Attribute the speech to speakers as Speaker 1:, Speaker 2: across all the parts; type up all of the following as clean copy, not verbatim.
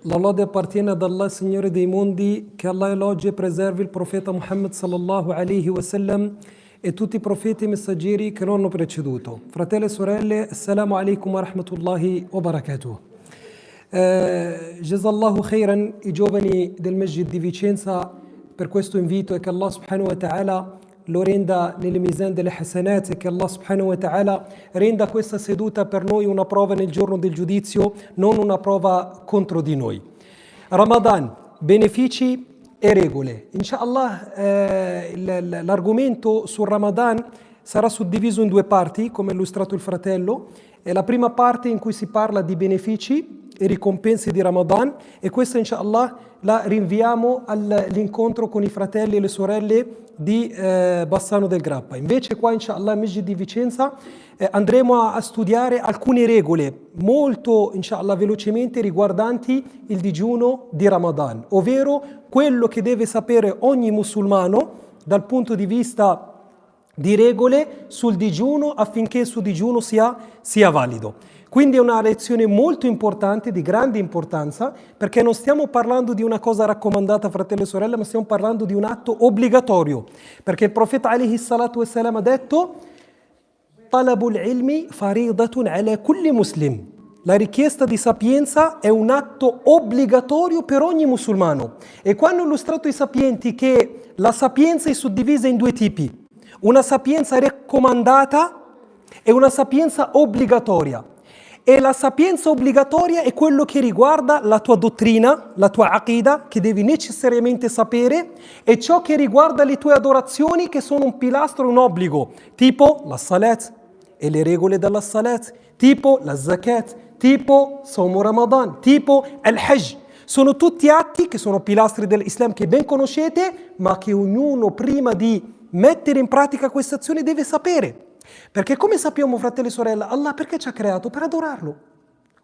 Speaker 1: La lode appartiene ad Allah, Signore dei mondi, che Allah elogi e preservi il profeta Muhammad sallallahu alaihi wasallam e tutti i profeti e messaggeri che lo hanno preceduto. Fratelli e sorelle, assalamu alaikum wa rahmatullahi wa barakatuh. Jazallahu khairan i giovani del Masjid di Vicenza per questo invito e che Allah subhanahu wa ta'ala lo renda nelle mizan delle hasanat e che Allah subhanahu wa ta'ala renda questa seduta per noi una prova nel giorno del giudizio, non una prova contro di noi. Ramadan, benefici e regole. Inshallah l'argomento sul Ramadan sarà suddiviso in due parti, come ha illustrato il fratello. È la prima parte in cui si parla di benefici e ricompense di Ramadan, e questa inshallah la rinviamo all'incontro con i fratelli e le sorelle di Bassano del Grappa. Invece qua inshallah al Masjid di Vicenza andremo a studiare alcune regole molto inshallah velocemente riguardanti il digiuno di Ramadan, ovvero quello che deve sapere ogni musulmano dal punto di vista di regole sul digiuno affinché il suo digiuno sia valido. Quindi è una lezione molto importante, di grande importanza, perché non stiamo parlando di una cosa raccomandata, fratelli e sorelle, ma stiamo parlando di un atto obbligatorio. Perché il profeta alaihi salatu wassalam ha detto: Talabul ilmi faridatun ala kulli muslim. La richiesta di sapienza è un atto obbligatorio per ogni musulmano. E quando ho illustrato ai sapienti che la sapienza è suddivisa in due tipi, una sapienza raccomandata e una sapienza obbligatoria. E la sapienza obbligatoria è quello che riguarda la tua dottrina, la tua aqida, che devi necessariamente sapere, e ciò che riguarda le tue adorazioni, che sono un pilastro, un obbligo, tipo la salat e le regole della salat, tipo la zakat, tipo Sawm Ramadan, tipo al-Hajj. Sono tutti atti che sono pilastri dell'Islam che ben conoscete, ma che ognuno prima di mettere in pratica queste azioni deve sapere. Perché come sappiamo, fratelli e sorelle, Allah perché ci ha creato? Per adorarlo.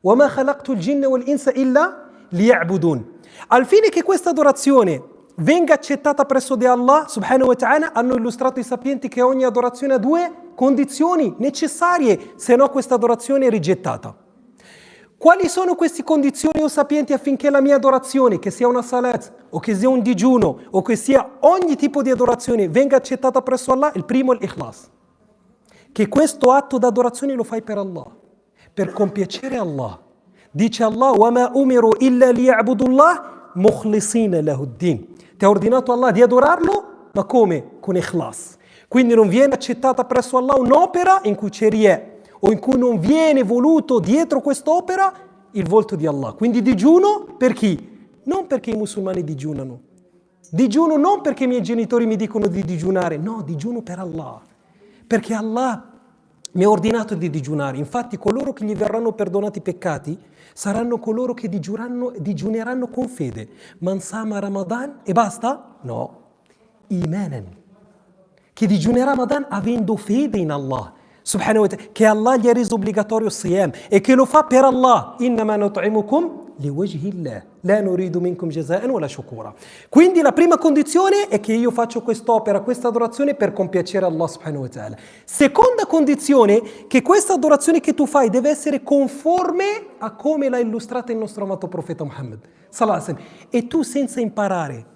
Speaker 1: وَمَا خَلَقْتُ الْجِنَّ وَالْإِنسَ إِلَّا لِيَعْبُدُونَ. Al fine che questa adorazione venga accettata presso di Allah subhanahu wa ta'ala, hanno illustrato i sapienti che ogni adorazione ha due condizioni necessarie, se no questa adorazione è rigettata. Quali sono queste condizioni, o sapienti, affinché la mia adorazione, che sia una salat, o che sia un digiuno, o che sia ogni tipo di adorazione, venga accettata presso Allah? Il primo è l'ikhlas. Che questo atto d'adorazione lo fai per Allah, per compiacere Allah. Dice Allah: وَمَا أُمِرُوا إِلَّا لِيَعْبُدُوا اللَّهَ مُخْلِصِينَ لَهُ الدِّينَ. Ti ha ordinato Allah di adorarlo, ma come? Con ikhlas. Quindi non viene accettata presso Allah un'opera in cui c'è riya, o in cui non viene voluto dietro quest'opera il volto di Allah. Quindi digiuno per chi? Non perché i musulmani digiunano. Digiuno non perché i miei genitori mi dicono di digiunare, no, digiuno per Allah. Perché Allah mi ha ordinato di digiunare. Infatti coloro che gli verranno perdonati i peccati saranno coloro che digiuneranno con fede. Man sama Ramadan e basta? No. Imanan. Che digiunerà Ramadan avendo fede in Allah subhanahu wa ta'ala, che Allah gli ha reso obbligatorio il siyam e che lo fa per Allah. Innama nut'imukum liwajhi Allah la nuridu minkum jazaan wala shukura. Quindi la prima condizione è che io faccio quest'opera, questa adorazione per compiacere Allah subhanahu wa ta'ala. Seconda condizione, che questa adorazione che tu fai deve essere conforme a come l'ha illustrata il nostro amato profeta Muhammad sallallahu alaihi wasallam. E tu, senza imparare,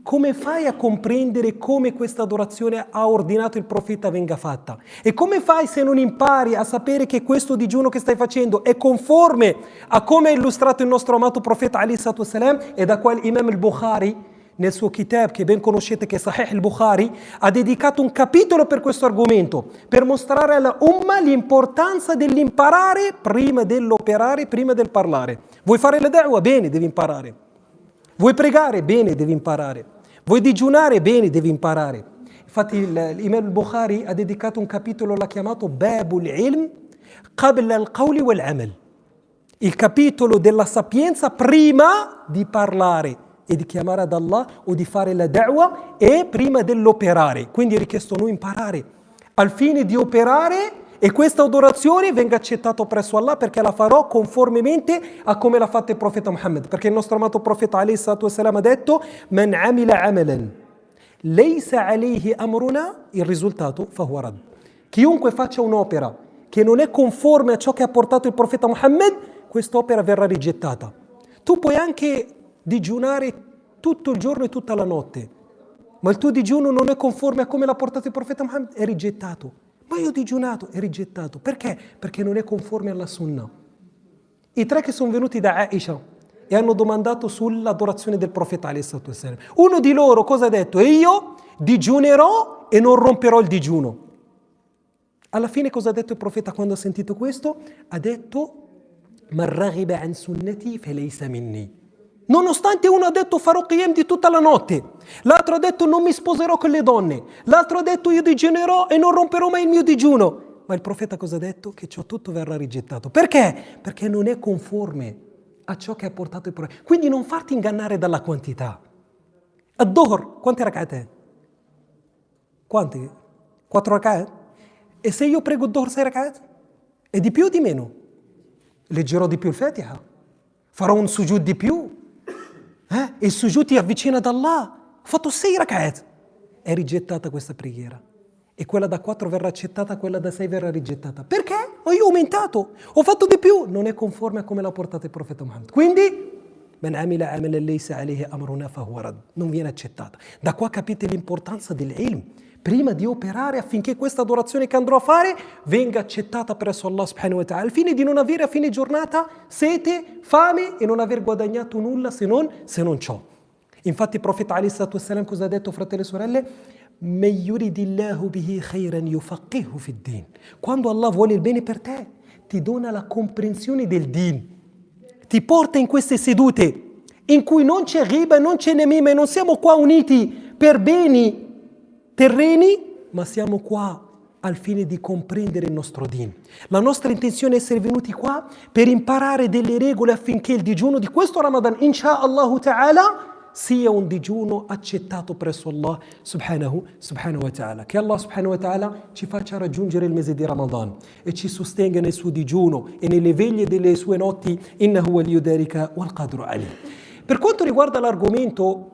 Speaker 1: come fai a comprendere come questa adorazione ha ordinato il profeta venga fatta? E come fai, se non impari, a sapere che questo digiuno che stai facendo è conforme a come ha illustrato il nostro amato profeta alaihi salatu wassalam, e da quale Imam al-Bukhari, nel suo kitab che ben conoscete, che è Sahih al-Bukhari, ha dedicato un capitolo per questo argomento, per mostrare alla Umma l'importanza dell'imparare prima dell'operare, prima del parlare. Vuoi fare la da'wah? Bene, devi imparare. Vuoi pregare? Bene, devi imparare. Vuoi digiunare? Bene, devi imparare. Infatti l'Imam al-Bukhari ha dedicato un capitolo, l'ha chiamato Babul Ilm qabla al-qawli wal-amal. Il capitolo della sapienza prima di parlare e di chiamare ad Allah o di fare la da'wah, e prima dell'operare. Quindi è richiesto noi imparare al fine di operare, e questa adorazione venga accettata presso Allah, perché la farò conformemente a come l'ha fatto il profeta Muhammad. Perché il nostro amato profeta alaihi salatu wassalam ha detto: Man amila amalan laysa alayhi amruna, il risultato fahuwa rad. Chiunque faccia un'opera che non è conforme a ciò che ha portato il profeta Muhammad, quest'opera verrà rigettata. Tu puoi anche digiunare tutto il giorno e tutta la notte, ma il tuo digiuno non è conforme a come l'ha portato il profeta Muhammad, è rigettato. Ma io ho digiunato, è rigettato. Perché? Perché non è conforme alla sunnah. I 3 che sono venuti da Aisha e hanno domandato sull'adorazione del profeta ﷺ. Uno di loro cosa ha detto? E io digiunerò e non romperò il digiuno. Alla fine cosa ha detto il profeta quando ha sentito questo? Ha detto: Man raghiba an sunnati falaysa minni. Nonostante uno ha detto farò qiyam di tutta la notte, l'altro ha detto non mi sposerò con le donne, l'altro ha detto io digiunerò e non romperò mai il mio digiuno. Ma il profeta cosa ha detto? Che ciò tutto verrà rigettato. Perché? Perché non è conforme a ciò che ha portato il profeta. Quindi non farti ingannare dalla quantità. Ad-Dhuhr, quante rak'at è? Quanti? 4 rak'at? E se io prego Dhuhr 6 rak'at? E di più o di meno? Leggerò di più il Fatiha? Farò un sujud di più? Il sujud ti avvicina ad Allah. Ho fatto 6 rak'at. È rigettata questa preghiera. E quella da 4 verrà accettata, quella da 6 verrà rigettata. Perché? Io ho aumentato, ho fatto di più. Non è conforme a come l'ha portato il profeta Muhammad. Quindi, non viene accettata. Da qua capite l'importanza dell'ilm. Prima di operare affinché questa adorazione che andrò a fare venga accettata presso Allah subhanahu wa ta'ala, al fine di non avere a fine giornata sete, fame e non aver guadagnato nulla se non ciò. Infatti il profeta alayhi salatu wassalam cosa ha detto, fratelli e sorelle? Quando Allah vuole il bene per te, ti dona la comprensione del din, ti porta in queste sedute in cui non c'è ghiba, non c'è nemima e non siamo qua uniti per beni terreni, ma siamo qua al fine di comprendere il nostro din. La nostra intenzione è essere venuti qua per imparare delle regole affinché il digiuno di questo Ramadan, insha'Allah ta'ala, sia un digiuno accettato presso Allah subhanahu wa ta'ala. Che Allah subhanahu wa ta'ala ci faccia raggiungere il mese di Ramadan e ci sostenga nel suo digiuno e nelle veglie delle sue notti. Innahu waliyyu dhalika wal qadru alayh. Per quanto riguarda l'argomento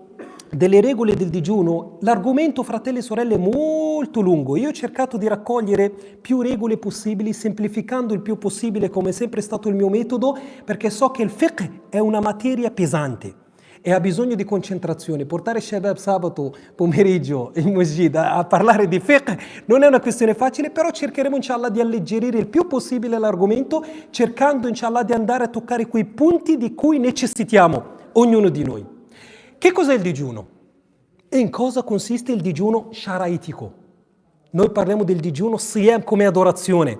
Speaker 1: delle regole del digiuno, l'argomento, fratelli e sorelle, è molto lungo. Io ho cercato di raccogliere più regole possibili, semplificando il più possibile, come è sempre stato il mio metodo, perché so che il fiqh è una materia pesante e ha bisogno di concentrazione. Portare Shabab sabato pomeriggio in masjid a parlare di fiqh non è una questione facile, però cercheremo inshallah di alleggerire il più possibile l'argomento, cercando inshallah di andare a toccare quei punti di cui necessitiamo ognuno di noi. Che cos'è il digiuno? E in cosa consiste il digiuno sharaitico? Noi parliamo del digiuno siyam come adorazione,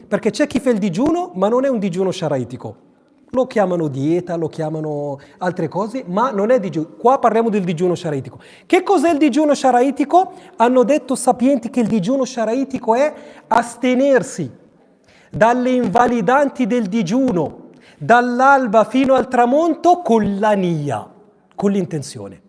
Speaker 1: perché c'è chi fa il digiuno ma non è un digiuno sharaitico. Lo chiamano dieta, lo chiamano altre cose, ma non è digiuno. Qua parliamo del digiuno sharaitico. Che cos'è il digiuno sharaitico? Hanno detto sapienti che il digiuno sharaitico è astenersi dalle invalidanti del digiuno, dall'alba fino al tramonto con la niyya, con l'intenzione.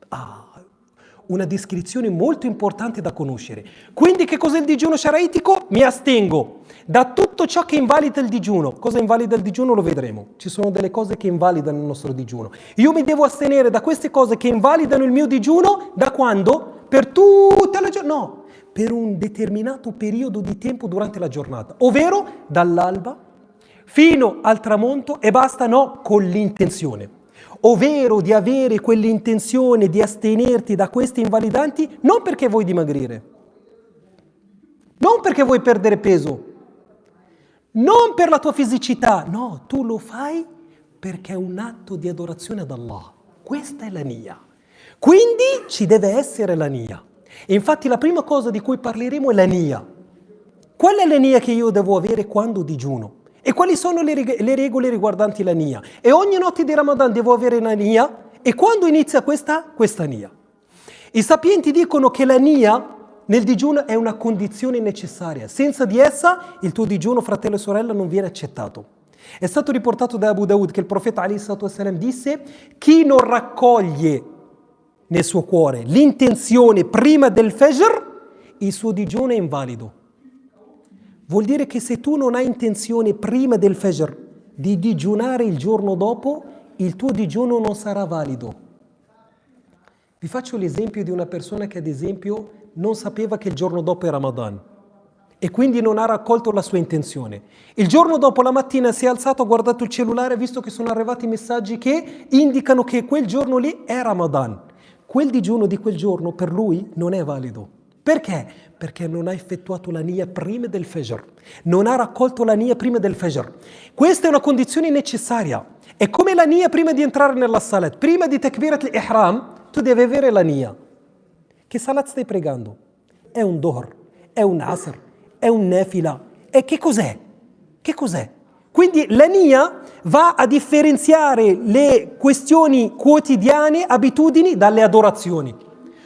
Speaker 1: Una descrizione molto importante da conoscere. Quindi che cos'è il digiuno sharaitico? Mi astengo da tutto ciò che invalida il digiuno. Cosa invalida il digiuno lo vedremo. Ci sono delle cose che invalidano il nostro digiuno. Io mi devo astenere da queste cose che invalidano il mio digiuno da quando? Per tutta la giornata? No, per un determinato periodo di tempo durante la giornata, ovvero dall'alba fino al tramonto e basta, no, con l'intenzione. Ovvero di avere quell'intenzione di astenerti da questi invalidanti non perché vuoi dimagrire, non perché vuoi perdere peso, non per la tua fisicità, no, tu lo fai perché è un atto di adorazione ad Allah. Questa è la niyya. Quindi ci deve essere la niyya. E infatti la prima cosa di cui parleremo è la niyya. Qual è la niyya che io devo avere quando digiuno? E quali sono le regole riguardanti la niyya? E ogni notte di Ramadan devo avere una niyya? E quando inizia questa niyya? I sapienti dicono che la niyya nel digiuno è una condizione necessaria. Senza di essa il tuo digiuno, fratello e sorella, non viene accettato. È stato riportato da Abu Daud che il profeta alayhi salatu wassalam disse: chi non raccoglie nel suo cuore l'intenzione prima del Fajr, il suo digiuno è invalido. Vuol dire che se tu non hai intenzione prima del Fajr di digiunare il giorno dopo, il tuo digiuno non sarà valido. Vi faccio l'esempio di una persona che ad esempio non sapeva che il giorno dopo è Ramadan e quindi non ha raccolto la sua intenzione. Il giorno dopo, la mattina, si è alzato, ha guardato il cellulare, ha visto che sono arrivati messaggi che indicano che quel giorno lì è Ramadan. Quel digiuno di quel giorno per lui non è valido. Perché? Perché non ha effettuato la niyyah prima del Fajr. Non ha raccolto la niyyah prima del Fajr. Questa è una condizione necessaria. È come la niyyah prima di entrare nella salat. Prima di takbirat al-ihram, tu devi avere la niyyah. Che salat stai pregando? È un Dhuhr, è un Asr, è un Nafila. E che cos'è? Che cos'è? Quindi la niyyah va a differenziare le questioni quotidiane, abitudini, dalle adorazioni.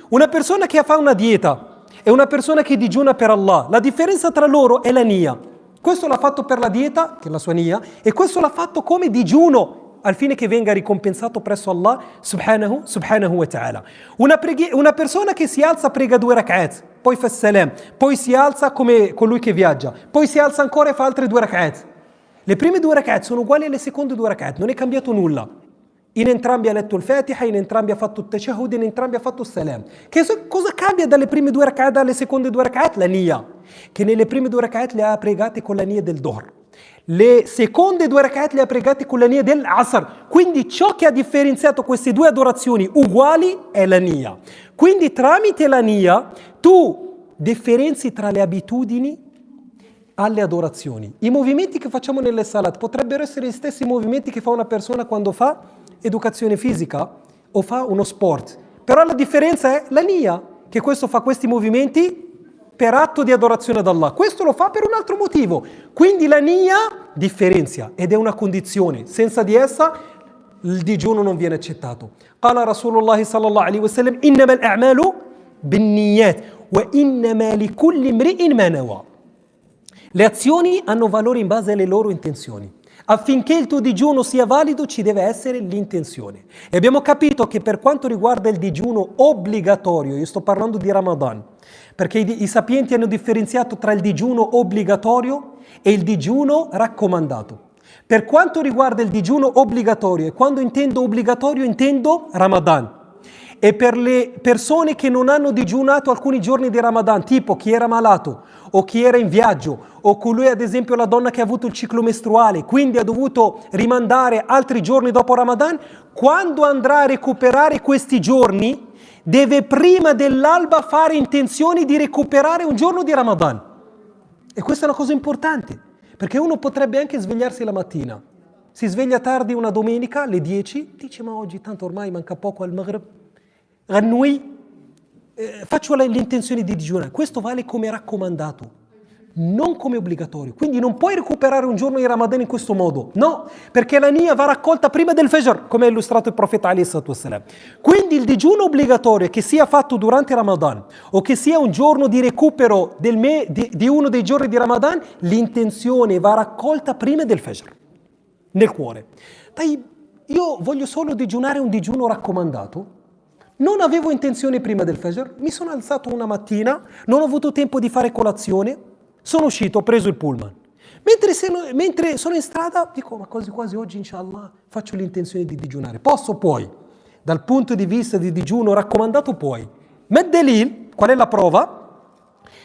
Speaker 1: Una persona che fa una dieta e una persona che digiuna per Allah, la differenza tra loro è la niyyah. Questo l'ha fatto per la dieta, che è la sua niyyah, e questo l'ha fatto come digiuno, al fine che venga ricompensato presso Allah subhanahu wa ta'ala. Una persona che si alza prega 2 rak'at, poi fa salam, poi si alza come colui che viaggia, poi si alza ancora e fa altre 2 rak'at. Le prime 2 rak'at sono uguali alle seconde 2 rak'at, non è cambiato nulla. In entrambi ha letto il Fatiha, in entrambi ha fatto il Tashahhud, in entrambi ha fatto il Salam. Cosa cambia dalle prime 2 rak'at alle seconde 2 rak'at? La niyyah, che nelle prime 2 rak'at le ha pregate con la niyyah del Dhuhr. Le seconde 2 rak'at le ha pregate con la niyyah del Asr. Quindi ciò che ha differenziato queste 2 adorazioni uguali è la niyyah. Quindi tramite la niyyah tu differenzi tra le abitudini alle adorazioni. I movimenti che facciamo nelle salat potrebbero essere gli stessi movimenti che fa una persona quando fa educazione fisica o fa uno sport. Però la differenza è la niyyah, che questo fa questi movimenti per atto di adorazione ad Allah. Questo lo fa per un altro motivo. Quindi la niyyah differenzia ed è una condizione. Senza di essa il digiuno non viene accettato. Qala Rasulullah sallallahu alaihi wasallam: innama al-a'malu bin-niyyat wa innama likulli imri'in ma nawa. Le azioni hanno valore in base alle loro intenzioni. Affinché il tuo digiuno sia valido ci deve essere l'intenzione. E abbiamo capito che per quanto riguarda il digiuno obbligatorio, io sto parlando di Ramadan, perché i sapienti hanno differenziato tra il digiuno obbligatorio e il digiuno raccomandato. Per quanto riguarda il digiuno obbligatorio, e quando intendo obbligatorio intendo Ramadan, e per le persone che non hanno digiunato alcuni giorni di Ramadan, tipo chi era malato o chi era in viaggio o colui, ad esempio la donna che ha avuto il ciclo mestruale, quindi ha dovuto rimandare altri giorni dopo Ramadan, quando andrà a recuperare questi giorni deve prima dell'alba fare intenzioni di recuperare un giorno di Ramadan. E questa è una cosa importante, perché uno potrebbe anche svegliarsi la mattina, si sveglia tardi una domenica alle 10, dice ma oggi tanto ormai manca poco al Maghrib, faccio l'intenzione di digiunare. Questo vale come raccomandato, non come obbligatorio. Quindi non puoi recuperare un giorno di Ramadan in questo modo, no, perché la niyyah va raccolta prima del Fajr, come ha illustrato il profeta alayhi salatu wassalam. Quindi il digiuno obbligatorio, che sia fatto durante Ramadan o che sia un giorno di recupero di uno dei giorni di Ramadan, l'intenzione va raccolta prima del Fajr, nel cuore. Io voglio solo digiunare un digiuno raccomandato. Non avevo intenzione prima del Fajr, mi sono alzato una mattina, non ho avuto tempo di fare colazione, sono uscito, ho preso il pullman. Mentre sono in strada, dico, ma quasi quasi oggi, inshallah, faccio l'intenzione di digiunare. Posso? Puoi. Dal punto di vista di digiuno raccomandato, puoi. Ma dalil, qual è la prova?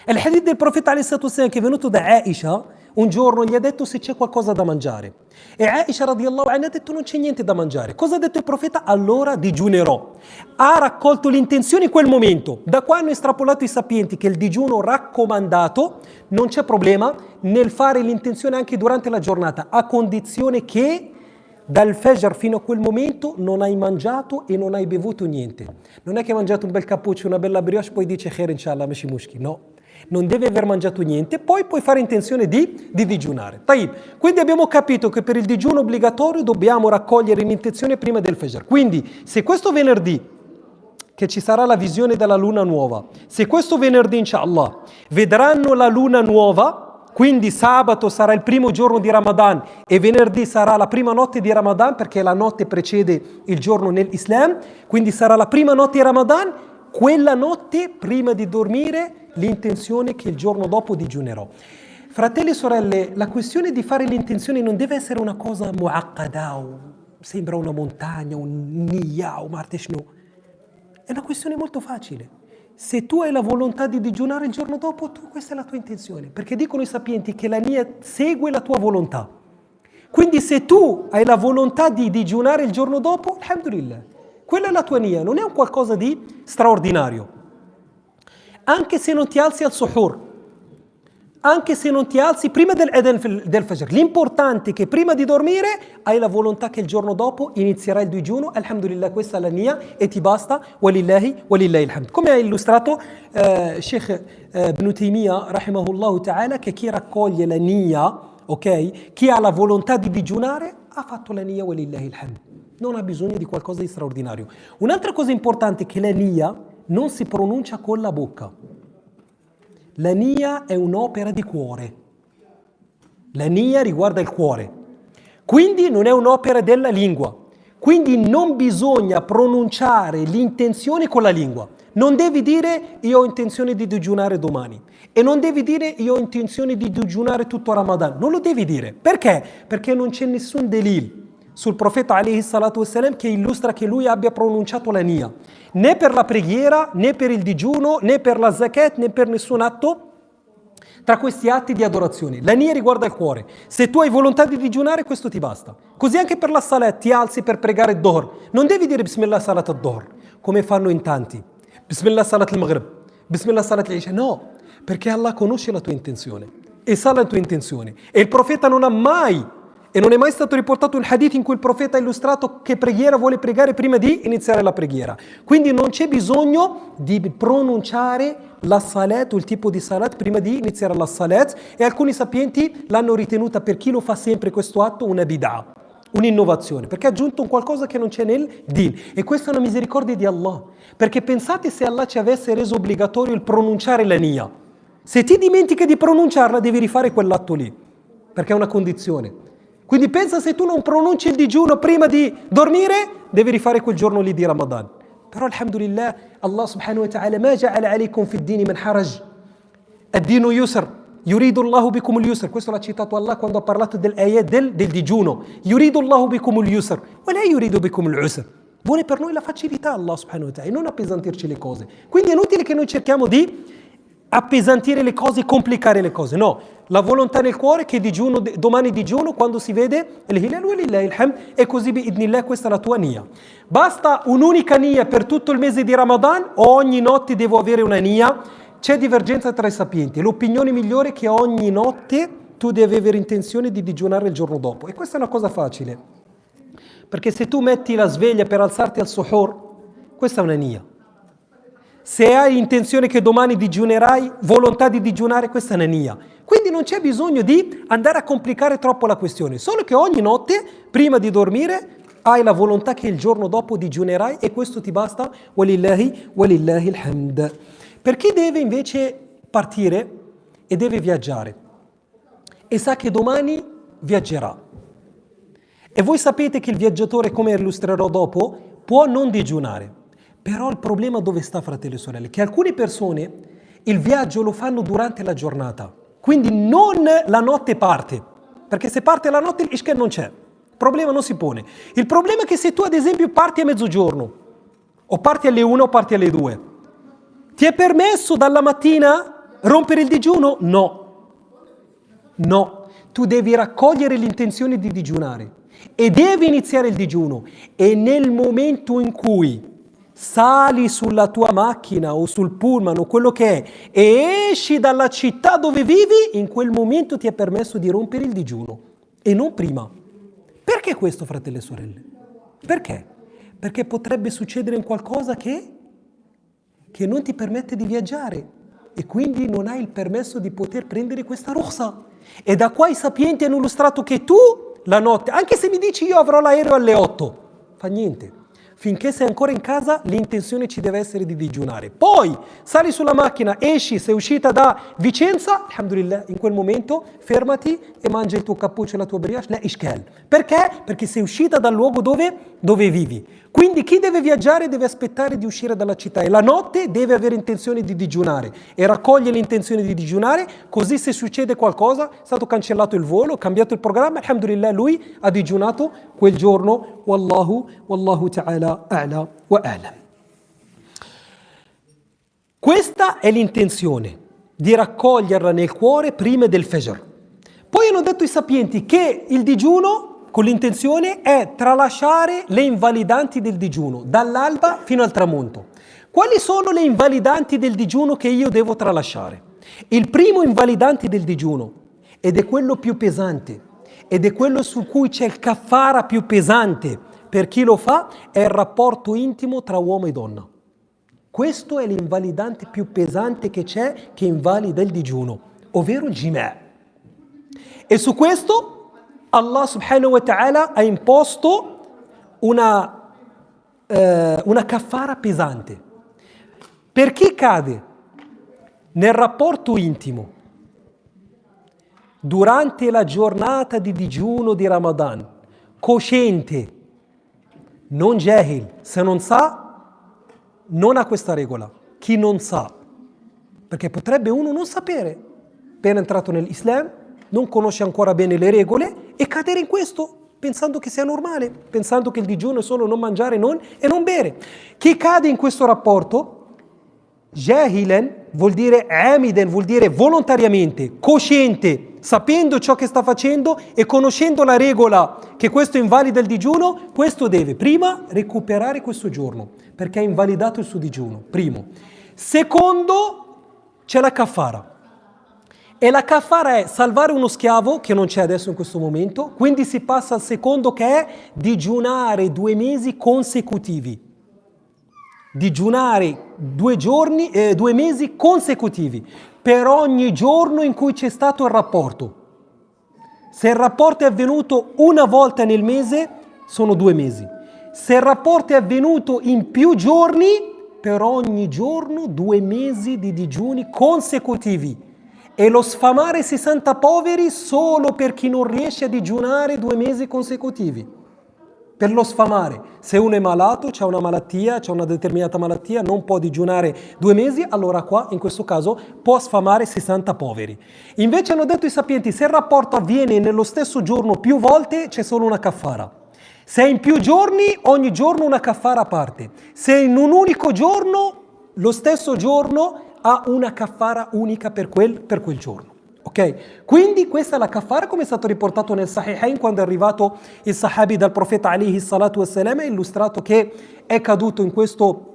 Speaker 1: È il hadith del profeta alayhi salatu wassalam che è venuto da Aisha, un giorno gli ha detto se c'è qualcosa da mangiare. E Aisha radiyallahu anha ha detto non c'è niente da mangiare. Cosa ha detto il profeta? Allora digiunerò. Ha raccolto l'intenzione in quel momento. Da qua hanno estrapolato i sapienti che il digiuno raccomandato non c'è problema nel fare l'intenzione anche durante la giornata, a condizione che dal Fajr fino a quel momento non hai mangiato e non hai bevuto niente. Non è che hai mangiato un bel cappuccio, una bella brioche, poi dici khair inshallah, meshi mushki. No. Non devi aver mangiato niente, poi puoi fare intenzione di digiunare. Quindi abbiamo capito che per il digiuno obbligatorio dobbiamo raccogliere l'intenzione prima del Fajr. Quindi se questo venerdì, che ci sarà la visione della luna nuova, se questo venerdì inshallah vedranno la luna nuova, quindi sabato sarà il primo giorno di Ramadan e venerdì sarà la prima notte di Ramadan, perché la notte precede il giorno nell'Islam, quindi sarà la prima notte di Ramadan, quella notte prima di dormire l'intenzione che il giorno dopo digiunerò. Fratelli e sorelle, la questione di fare l'intenzione non deve essere una cosa muaqqada, sembra una montagna, un niyyah, un marteshno. È una questione molto facile. Se tu hai la volontà di digiunare il giorno dopo, questa è la tua intenzione. Perché dicono i sapienti che la nia segue la tua volontà. Quindi se tu hai la volontà di digiunare il giorno dopo, alhamdulillah, quella è la tua nia, non è un qualcosa di straordinario. Anche se non ti alzi al suhur, anche se non ti alzi prima del fajr, l'importante è che prima di dormire hai la volontà che il giorno dopo inizierai il digiuno, alhamdulillah, questa è la nia e ti basta, walillahi alhamd. Come ha illustrato Sheikh Ibn Taymiyyah, rahimahullah ta'ala, che chi raccoglie la nia, ok, chi ha la volontà di digiunare, ha fatto la nia, walillahi alhamd. Non ha bisogno di qualcosa di straordinario. Un'altra cosa importante è che la nia non si pronuncia con la bocca. La nia è un'opera di cuore. La nia riguarda il cuore. Quindi non è un'opera della lingua. Quindi non bisogna pronunciare l'intenzione con la lingua. Non devi dire io ho intenzione di digiunare domani. E non devi dire io ho intenzione di digiunare tutto Ramadan. Non lo devi dire. Perché? Perché non c'è nessun delil sul profeta alayhi salatu wassalam che illustra che lui abbia pronunciato la nia, né per la preghiera, né per il digiuno, né per la zakat, né per nessun atto tra questi atti di adorazione. La nia riguarda il cuore. Se tu hai volontà di digiunare, questo ti basta. Così anche per la salat, ti alzi per pregare il Dhuhr. Non devi dire Bismillah salat al-Dhuhr, come fanno in tanti. Bismillah salat al-Maghrib, Bismillah salat al-Isha. No, perché Allah conosce la tua intenzione e sa la tua intenzione. E il profeta non ha mai, e non è mai stato riportato un hadith in cui il profeta ha illustrato che preghiera vuole pregare prima di iniziare la preghiera. Quindi non c'è bisogno di pronunciare la salat o il tipo di salat prima di iniziare la salat, e alcuni sapienti l'hanno ritenuta, per chi lo fa sempre questo atto, una bid'ah, un'innovazione, perché ha aggiunto un qualcosa che non c'è nel din. E questa è una misericordia di Allah, perché pensate se Allah ci avesse reso obbligatorio il pronunciare la nia. Se ti dimentichi di pronunciarla devi rifare quell'atto lì, perché è una condizione. Quindi pensa, se tu non pronunci il digiuno prima di dormire, devi rifare quel giorno lì di Ramadan. Però alhamdulillah, Allah subhanahu wa ta'ala ma ja'ala alaykum fi ad-din min haraj. Ad-dinu yusr, yuridu Allahu bikum al-yusr. Questo l'ha citato Allah quando ha parlato del digiuno. Yuridu Allahu bikum al-yusr, wa la yuridu bikum al-usr. Vuole per noi la facilità Allah subhanahu wa ta'ala e non appesantirci le cose. Quindi è inutile che noi cerchiamo di appesantire le cose, complicare le cose. No, la volontà nel cuore che digiuno, domani digiuno quando si vede il-hilal walillahi alhamd, e così bi'idnillah, questa è la tua nia. Basta un'unica nia per tutto il mese di Ramadan o ogni notte devo avere una nia? C'è divergenza tra i sapienti. L'opinione migliore è che ogni notte tu devi avere intenzione di digiunare il giorno dopo, e questa è una cosa facile, perché se tu metti la sveglia per alzarti al suhur, questa è una nia. Se hai intenzione che domani digiunerai, volontà di digiunare, questa è una nia. Quindi non c'è bisogno di andare a complicare troppo la questione, solo che ogni notte, prima di dormire, hai la volontà che il giorno dopo digiunerai, e questo ti basta, walillahi alhamd. Per chi deve invece partire e deve viaggiare e sa che domani viaggerà, e voi sapete che il viaggiatore, come illustrerò dopo, può non digiunare. Però il problema dove sta, fratelli e sorelle? Che alcune persone il viaggio lo fanno durante la giornata, quindi non la notte parte, perché se parte la notte l'ishkel non c'è, il problema non si pone. Il problema è che se tu ad esempio parti a mezzogiorno, o parti alle 1 o parti alle 2, ti è permesso dalla mattina rompere il digiuno? No, tu devi raccogliere l'intenzione di digiunare e devi iniziare il digiuno, e nel momento in cui sali sulla tua macchina o sul pullman o quello che è e esci dalla città dove vivi, in quel momento ti è permesso di rompere il digiuno e non prima. Perché questo, fratelli e sorelle? Perché? Perché potrebbe succedere un qualcosa che non ti permette di viaggiare, e quindi non hai il permesso di poter prendere questa rukhsa. E da qua i sapienti hanno illustrato che tu la notte, anche se mi dici io avrò l'aereo alle 8, fa niente. Finché sei ancora in casa, l'intenzione ci deve essere di digiunare. Poi sali sulla macchina, esci, sei uscita da Vicenza, alhamdulillah, in quel momento fermati e mangi il tuo cappuccio e la tua brioche, la ishkel. Perché? Perché sei uscita dal luogo dove vivi. Quindi chi deve viaggiare deve aspettare di uscire dalla città, e la notte deve avere intenzione di digiunare e raccoglie l'intenzione di digiunare, così se succede qualcosa, è stato cancellato il volo, cambiato il programma, alhamdulillah, lui ha digiunato quel giorno. Wallahu ta'ala a'la wa a'lam. Questa è l'intenzione, di raccoglierla nel cuore prima del Fajr. Poi hanno detto i sapienti che il digiuno, con l'intenzione, è tralasciare le invalidanti del digiuno, dall'alba fino al tramonto. Quali sono le invalidanti del digiuno che io devo tralasciare? Il primo invalidante del digiuno, ed è quello più pesante, ed è quello su cui c'è il kaffara più pesante per chi lo fa, è il rapporto intimo tra uomo e donna. Questo è l'invalidante più pesante che c'è, che invalida il digiuno, ovvero il jima'. E su questo Allah subhanahu wa ta'ala ha imposto una kaffara pesante. Per chi cade nel rapporto intimo durante la giornata di digiuno di Ramadan, cosciente, non jahil, se non sa, non ha questa regola. Chi non sa, perché potrebbe uno non sapere, appena entrato nell'Islam, non conosce ancora bene le regole e cadere in questo, pensando che sia normale, pensando che il digiuno è solo non mangiare e non bere. Chi cade in questo rapporto, jahilan vuol dire amiden, vuol dire volontariamente, cosciente, sapendo ciò che sta facendo e conoscendo la regola che questo invalida il digiuno, questo deve prima recuperare questo giorno, perché ha invalidato il suo digiuno, primo. Secondo, c'è la kaffara. E la kaffara è salvare uno schiavo, che non c'è adesso in questo momento, quindi si passa al secondo, che è digiunare 2 mesi consecutivi. Digiunare 2 mesi consecutivi per ogni giorno in cui c'è stato il rapporto. Se il rapporto è avvenuto una volta nel mese, sono 2 mesi. Se il rapporto è avvenuto in più giorni, per ogni giorno 2 mesi di digiuni consecutivi. E lo sfamare 60 poveri solo per chi non riesce a digiunare 2 mesi consecutivi. Per lo sfamare, se uno è malato, c'ha una malattia, c'ha una determinata malattia, non può digiunare 2 mesi, allora qua, in questo caso, può sfamare 60 poveri. Invece hanno detto i sapienti, se il rapporto avviene nello stesso giorno più volte, c'è solo una kaffara. Se è in più giorni, ogni giorno una kaffara a parte. Se in un unico giorno, lo stesso giorno ha una kaffara unica per quel giorno. Ok? Quindi questa è la kaffara, come è stato riportato nel Sahihain, quando è arrivato il sahabi dal profeta alayhi salatu wassalam, ha illustrato che è caduto in questo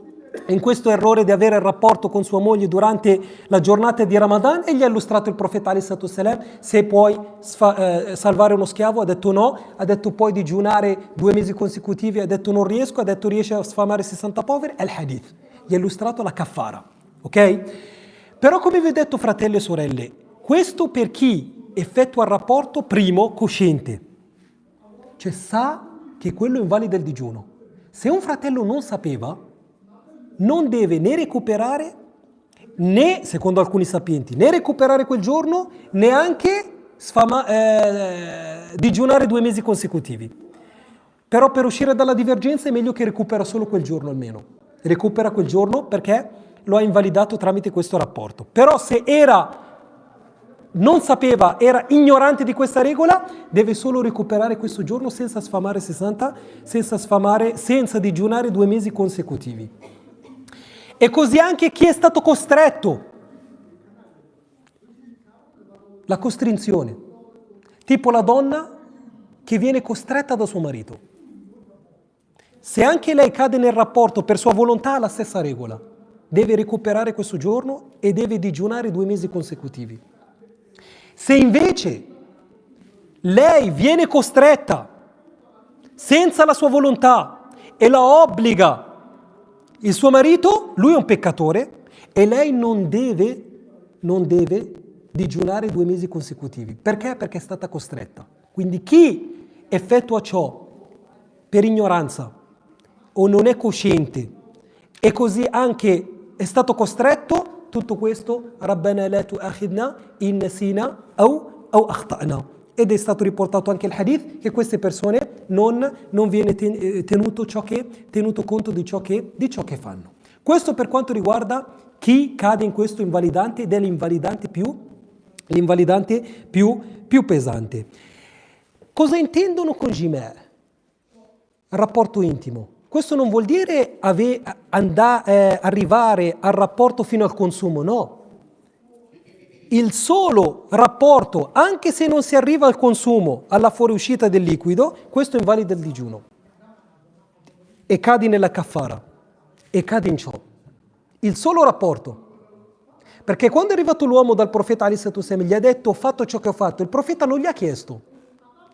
Speaker 1: errore di avere il rapporto con sua moglie durante la giornata di Ramadan, e gli ha illustrato il profeta alayhi salatu wassalam: se puoi salvare uno schiavo, ha detto no, ha detto puoi digiunare 2 mesi consecutivi, ha detto non riesco, ha detto riesci a sfamare 60 poveri, è il hadith, gli ha illustrato la kaffara, ok? Però, come vi ho detto, fratelli e sorelle, questo per chi effettua il rapporto primo cosciente, cioè sa che quello invalida il digiuno. Se un fratello non sapeva, non deve né recuperare, né, secondo alcuni sapienti, né recuperare quel giorno, neanche digiunare 2 mesi consecutivi. Però per uscire dalla divergenza è meglio che recupera solo quel giorno almeno. Recupera quel giorno perché lo ha invalidato tramite questo rapporto. Però se non sapeva, era ignorante di questa regola, deve solo recuperare questo giorno senza sfamare 60, senza digiunare 2 mesi consecutivi. E così anche chi è stato costretto. La costrinzione. Tipo la donna che viene costretta da suo marito. Se anche lei cade nel rapporto per sua volontà, ha la stessa regola. Deve recuperare questo giorno e deve digiunare 2 mesi consecutivi. Se invece lei viene costretta senza la sua volontà e la obbliga il suo marito, lui è un peccatore e lei non deve digiunare 2 mesi consecutivi. Perché? Perché è stata costretta. Quindi chi effettua ciò per ignoranza o non è cosciente e così anche è stato costretto, tutto questo, Rabbana la tu'akhidna in nasina o akhta'na. Ed è stato riportato anche il hadith che queste persone non viene tenuto conto di ciò che fanno. Questo per quanto riguarda chi cade in questo invalidante, ed è l'invalidante più pesante. Cosa intendono con jima'? Rapporto intimo. Questo non vuol dire arrivare al rapporto fino al consumo, no. Il solo rapporto, anche se non si arriva al consumo, alla fuoriuscita del liquido, questo invalida il digiuno. E cadi nella kaffara. E cadi in ciò. Il solo rapporto. Perché quando è arrivato l'uomo dal profeta Ali Sattu Sem, gli ha detto ho fatto ciò che ho fatto, il profeta non gli ha chiesto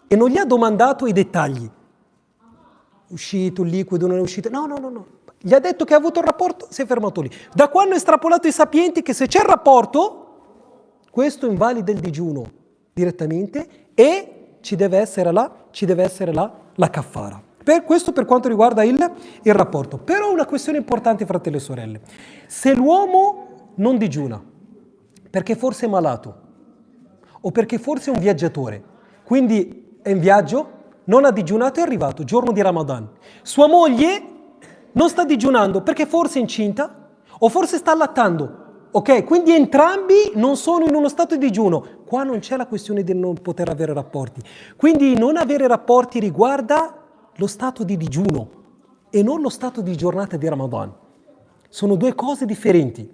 Speaker 1: e non gli ha domandato i dettagli. Uscito il liquido, non è uscito. No. Gli ha detto che ha avuto il rapporto, si è fermato lì. Da quando è estrapolato i sapienti che se c'è il rapporto, questo invalida il digiuno direttamente e ci deve essere la kaffara. Questo per quanto riguarda il rapporto. Però una questione importante, fratelli e sorelle. Se l'uomo non digiuna, perché forse è malato, o perché forse è un viaggiatore, quindi è in viaggio, non ha digiunato, è arrivato, giorno di Ramadan. Sua moglie non sta digiunando perché forse è incinta o forse sta allattando. Ok? Quindi entrambi non sono in uno stato di digiuno. Qua non c'è la questione di non poter avere rapporti. Quindi non avere rapporti riguarda lo stato di digiuno e non lo stato di giornata di Ramadan. Sono due cose differenti.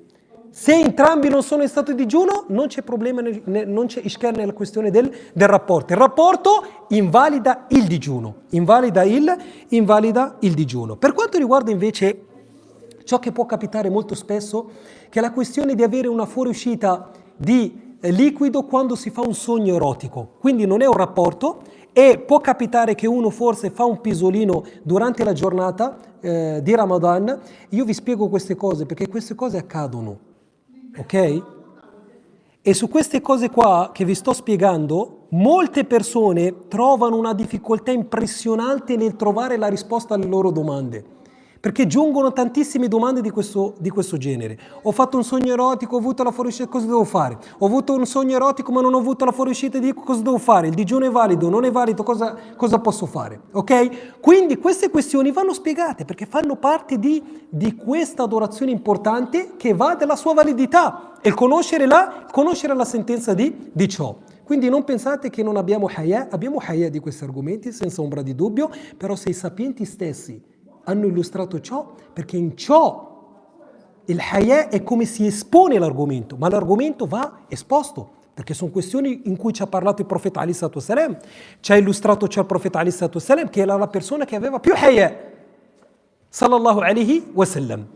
Speaker 1: Se entrambi non sono in stato di digiuno, non c'è problema, non c'è ishkal nella questione del rapporto. Il rapporto invalida il digiuno. Invalida il digiuno. Per quanto riguarda invece ciò che può capitare molto spesso, che è la questione di avere una fuoriuscita di liquido quando si fa un sogno erotico. Quindi non è un rapporto e può capitare che uno forse fa un pisolino durante la giornata di Ramadan. Io vi spiego queste cose perché queste cose accadono, ok? E su queste cose qua che vi sto spiegando, molte persone trovano una difficoltà impressionante nel trovare la risposta alle loro domande. Perché giungono tantissime domande di questo genere. Ho fatto un sogno erotico, ho avuto la fuoriuscita, cosa devo fare? Ho avuto un sogno erotico ma non ho avuto la fuoriuscita, cosa devo fare? Il digiuno è valido, non è valido, cosa posso fare? Ok? Quindi queste questioni vanno spiegate perché fanno parte di questa adorazione importante che va della sua validità e conoscere la sentenza di ciò. Quindi non pensate che non abbiamo hayà di questi argomenti senza ombra di dubbio, però se i sapienti stessi hanno illustrato ciò, perché in ciò il hayà è come si espone l'argomento, ma l'argomento va esposto, perché sono questioni in cui ci ha parlato il profeta Ali Sattu Salam, ci ha illustrato ciò il profeta Ali Sattu Salam, che era la persona che aveva più hayà, sallallahu alaihi wasallam.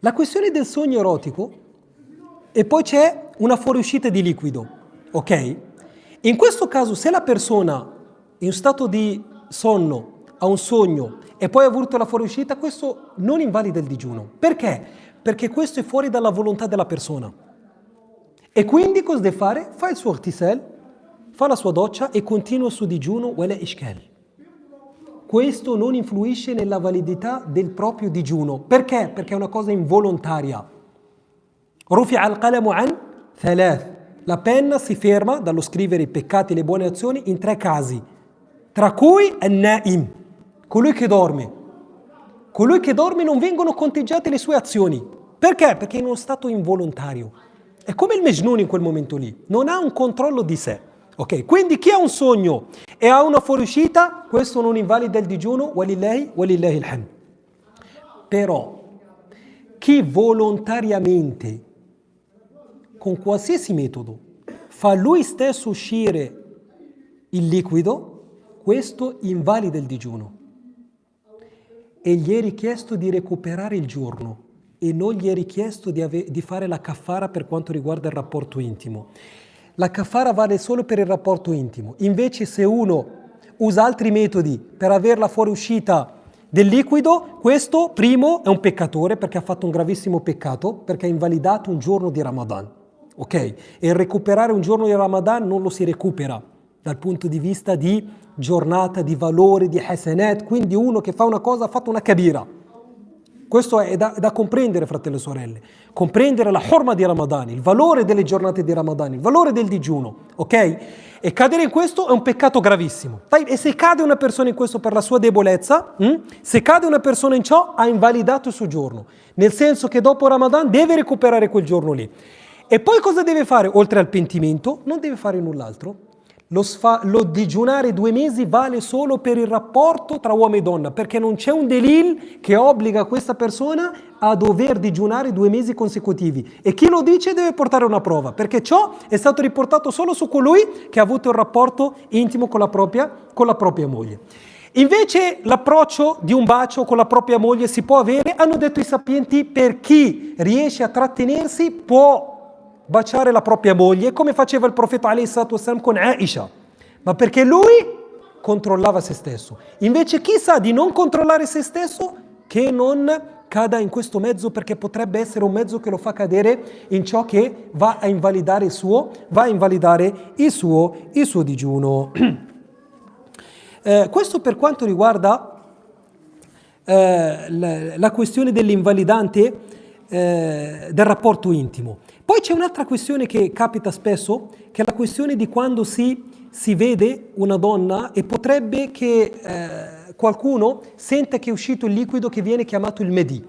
Speaker 1: La questione del sogno erotico, e poi c'è una fuoriuscita di liquido, ok? In questo caso, se la persona in stato di sonno ha un sogno e poi ha avuto la fuoriuscita, questo non invalida il digiuno. Perché? Perché questo è fuori dalla volontà della persona. E quindi cosa deve fare? Fa il suo irtisal, fa la sua doccia e continua su digiuno wala ishkal. Questo non influisce nella validità del proprio digiuno. Perché? Perché è una cosa involontaria. Rufi'a al-qalamu an thalath. La penna si ferma dallo scrivere i peccati e le buone azioni in 3 casi, tra cui an-na'im, colui che dorme. Colui che dorme non vengono conteggiate le sue azioni. Perché? Perché è in uno stato involontario. È come il Majnun in quel momento lì. Non ha un controllo di sé. Ok? Quindi chi ha un sogno e ha una fuoriuscita, questo non invalida il digiuno, walillahi alhamd. Però chi volontariamente, con qualsiasi metodo, fa lui stesso uscire il liquido, questo invalida il digiuno. E gli è richiesto di recuperare il giorno e non gli è richiesto di fare la kaffara per quanto riguarda il rapporto intimo. La kaffara vale solo per il rapporto intimo. Invece se uno usa altri metodi per avere la fuoriuscita del liquido, questo primo è un peccatore perché ha fatto un gravissimo peccato, perché ha invalidato un giorno di Ramadan. Ok? E recuperare un giorno di Ramadan non lo si recupera dal punto di vista di giornata, di valore, di hasanat. Quindi uno che fa una cosa ha fatto una kabira. Questo è da comprendere, fratelli e sorelle. Comprendere la hurma di Ramadan, il valore delle giornate di Ramadan, il valore del digiuno, ok? E cadere in questo è un peccato gravissimo. E se cade una persona in questo per la sua debolezza, se cade una persona in ciò, ha invalidato il suo giorno. Nel senso che dopo Ramadan deve recuperare quel giorno lì. E poi cosa deve fare? Oltre al pentimento, non deve fare null'altro. lo digiunare 2 mesi vale solo per il rapporto tra uomo e donna, perché non c'è un delil che obbliga questa persona a dover digiunare 2 mesi consecutivi. E chi lo dice deve portare una prova, perché ciò è stato riportato solo su colui che ha avuto il rapporto intimo con la propria moglie. Invece l'approccio di un bacio con la propria moglie si può avere, hanno detto i sapienti, per chi riesce a trattenersi può baciare la propria moglie, come faceva il profeta alayhi salatu wassalam con Aisha, ma perché lui controllava se stesso. Invece chi sa di non controllare se stesso, che non cada in questo mezzo, perché potrebbe essere un mezzo che lo fa cadere in ciò che va a invalidare il suo digiuno. Questo per quanto riguarda la questione dell'invalidante del rapporto intimo. Poi c'è un'altra questione che capita spesso, che è la questione di quando si vede una donna e potrebbe che qualcuno senta che è uscito il liquido che viene chiamato il Medi,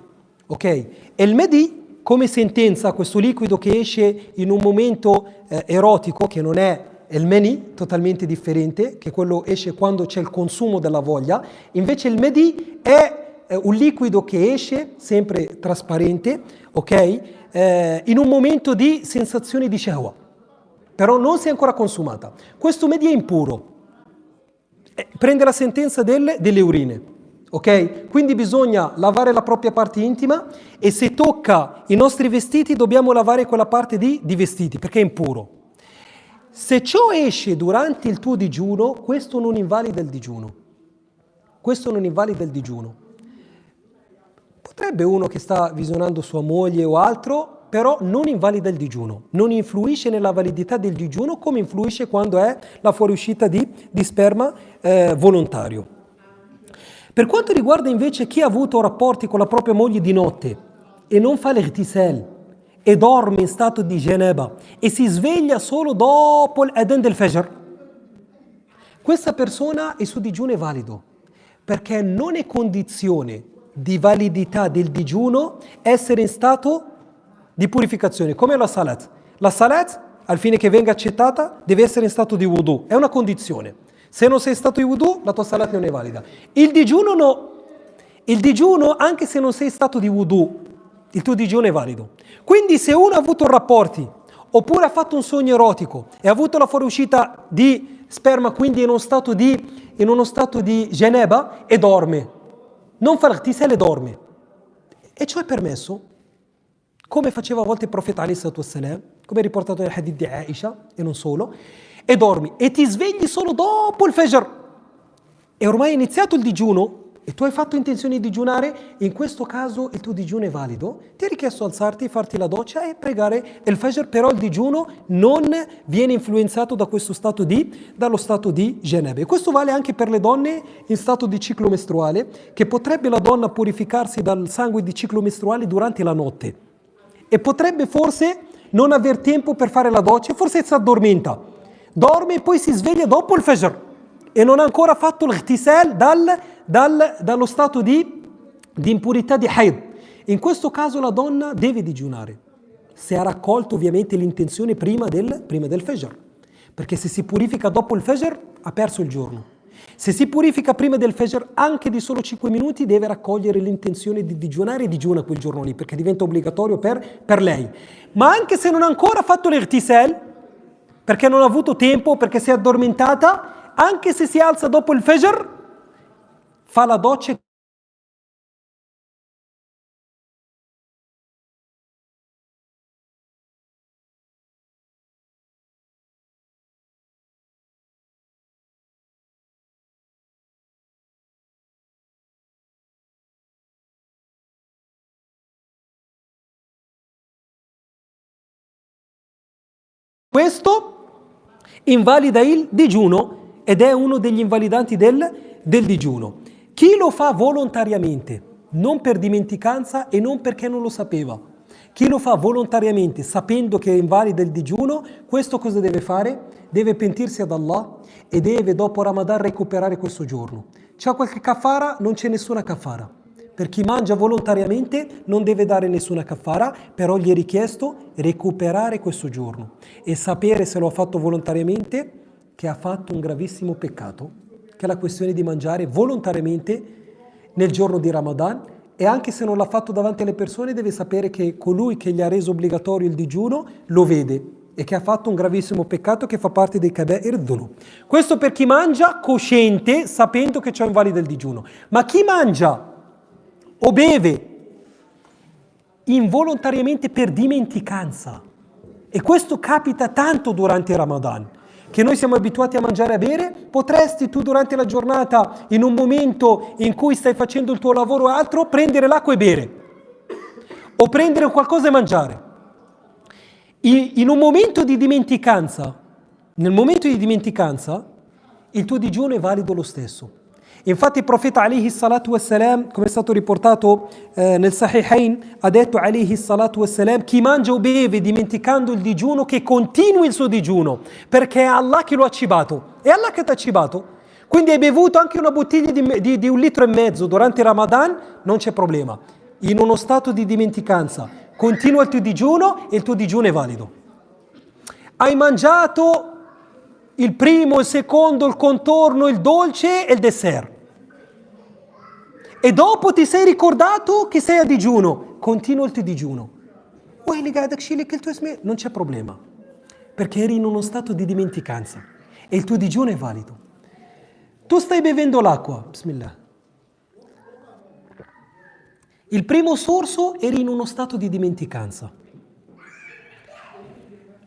Speaker 1: ok? E il Medi, come sentenza, questo liquido che esce in un momento erotico, che non è il Meni, totalmente differente, che quello esce quando c'è il consumo della voglia, invece il Medi è un liquido che esce, sempre trasparente, ok? In un momento di sensazione di shahwa, però non si è ancora consumata. Questo Medi è impuro, prende la sentenza delle urine, ok? Quindi bisogna lavare la propria parte intima e se tocca i nostri vestiti dobbiamo lavare quella parte di vestiti, perché è impuro. Se ciò esce durante il tuo digiuno, questo non invalida il digiuno. Questo non invalida il digiuno. Potrebbe uno che sta visionando sua moglie o altro, però non invalida il digiuno. Non influisce nella validità del digiuno come influisce quando è la fuoriuscita di sperma volontario. Per quanto riguarda invece chi ha avuto rapporti con la propria moglie di notte e non fa l'irtisal, e dorme in stato di janaba e si sveglia solo dopo l'adhan del fajr, questa persona il suo digiuno è valido, perché non è condizione di validità del digiuno essere in stato di purificazione, come la salat. La salat, al fine che venga accettata, deve essere in stato di wudu, è una condizione. Se non sei in stato di wudu, la tua salat non è valida. Il digiuno no. Il digiuno, anche se non sei in stato di wudu, il tuo digiuno è valido. Quindi se uno ha avuto rapporti oppure ha fatto un sogno erotico e ha avuto la fuoriuscita di sperma, quindi in uno stato di janaba, e dorme, non fa l'irtisal e dorme, e ciò è permesso, come faceva a volte il profeta alayhi salatu wassalam, come è riportato nel hadith di Aisha e non solo, e dormi e ti svegli solo dopo il fajr e ormai è iniziato il digiuno e tu hai fatto intenzione di digiunare, in questo caso il tuo digiuno è valido, ti è richiesto alzarti, farti la doccia e pregare il fajr, però il digiuno non viene influenzato da questo dallo stato di janaba. E questo vale anche per le donne in stato di ciclo mestruale, che potrebbe la donna purificarsi dal sangue di ciclo mestruale durante la notte e potrebbe forse non aver tempo per fare la doccia, forse si addormenta, dorme e poi si sveglia dopo il fajr e non ha ancora fatto l'irtisal dallo stato di impurità di haid. In questo caso la donna deve digiunare, se ha raccolto ovviamente l'intenzione prima del fajr, perché se si purifica dopo il fajr ha perso il giorno. Se si purifica prima del fajr anche di solo 5 minuti deve raccogliere l'intenzione di digiunare e digiuna quel giorno lì, perché diventa obbligatorio per lei. Ma anche se non ha ancora fatto l'irtisal, perché non ha avuto tempo, perché si è addormentata, anche se si alza dopo il fajr, fa la doccia. Questo invalida il digiuno ed è uno degli invalidanti del digiuno. Chi lo fa volontariamente, non per dimenticanza e non perché non lo sapeva, chi lo fa volontariamente sapendo che invalida il digiuno, questo cosa deve fare? Deve pentirsi ad Allah e deve dopo Ramadan recuperare questo giorno. C'è qualche kafara? Non c'è nessuna kafara. Per chi mangia volontariamente non deve dare nessuna kafara, però gli è richiesto recuperare questo giorno e sapere se lo ha fatto volontariamente che ha fatto un gravissimo peccato, che è la questione di mangiare volontariamente nel giorno di Ramadan, e anche se non l'ha fatto davanti alle persone deve sapere che colui che gli ha reso obbligatorio il digiuno lo vede e che ha fatto un gravissimo peccato che fa parte dei kaba'ir dhunub. Questo per chi mangia cosciente, sapendo che c'è invalida il digiuno. Ma chi mangia o beve involontariamente per dimenticanza, e questo capita tanto durante il Ramadan, che noi siamo abituati a mangiare e a bere, potresti tu durante la giornata, in un momento in cui stai facendo il tuo lavoro o altro, prendere l'acqua e bere, o prendere qualcosa e mangiare. In un momento di dimenticanza, nel momento di dimenticanza, il tuo digiuno è valido lo stesso. Infatti il profeta alayhi salatu wassalam, come è stato riportato nel Sahihain, ha detto alayhi salatu wassalam: chi mangia o beve dimenticando il digiuno, che continui il suo digiuno, perché è Allah che lo ha cibato. È Allah che ti ha cibato. Quindi hai bevuto anche una bottiglia di 1,5 litri durante il Ramadan, non c'è problema. In uno stato di dimenticanza, continua il tuo digiuno e il tuo digiuno è valido. Hai mangiato il primo, il secondo, il contorno, il dolce e il dessert. E dopo ti sei ricordato che sei a digiuno, continua il tuo digiuno. Non c'è problema, perché eri in uno stato di dimenticanza e il tuo digiuno è valido. Tu stai bevendo l'acqua, bismillah. Il primo sorso eri in uno stato di dimenticanza.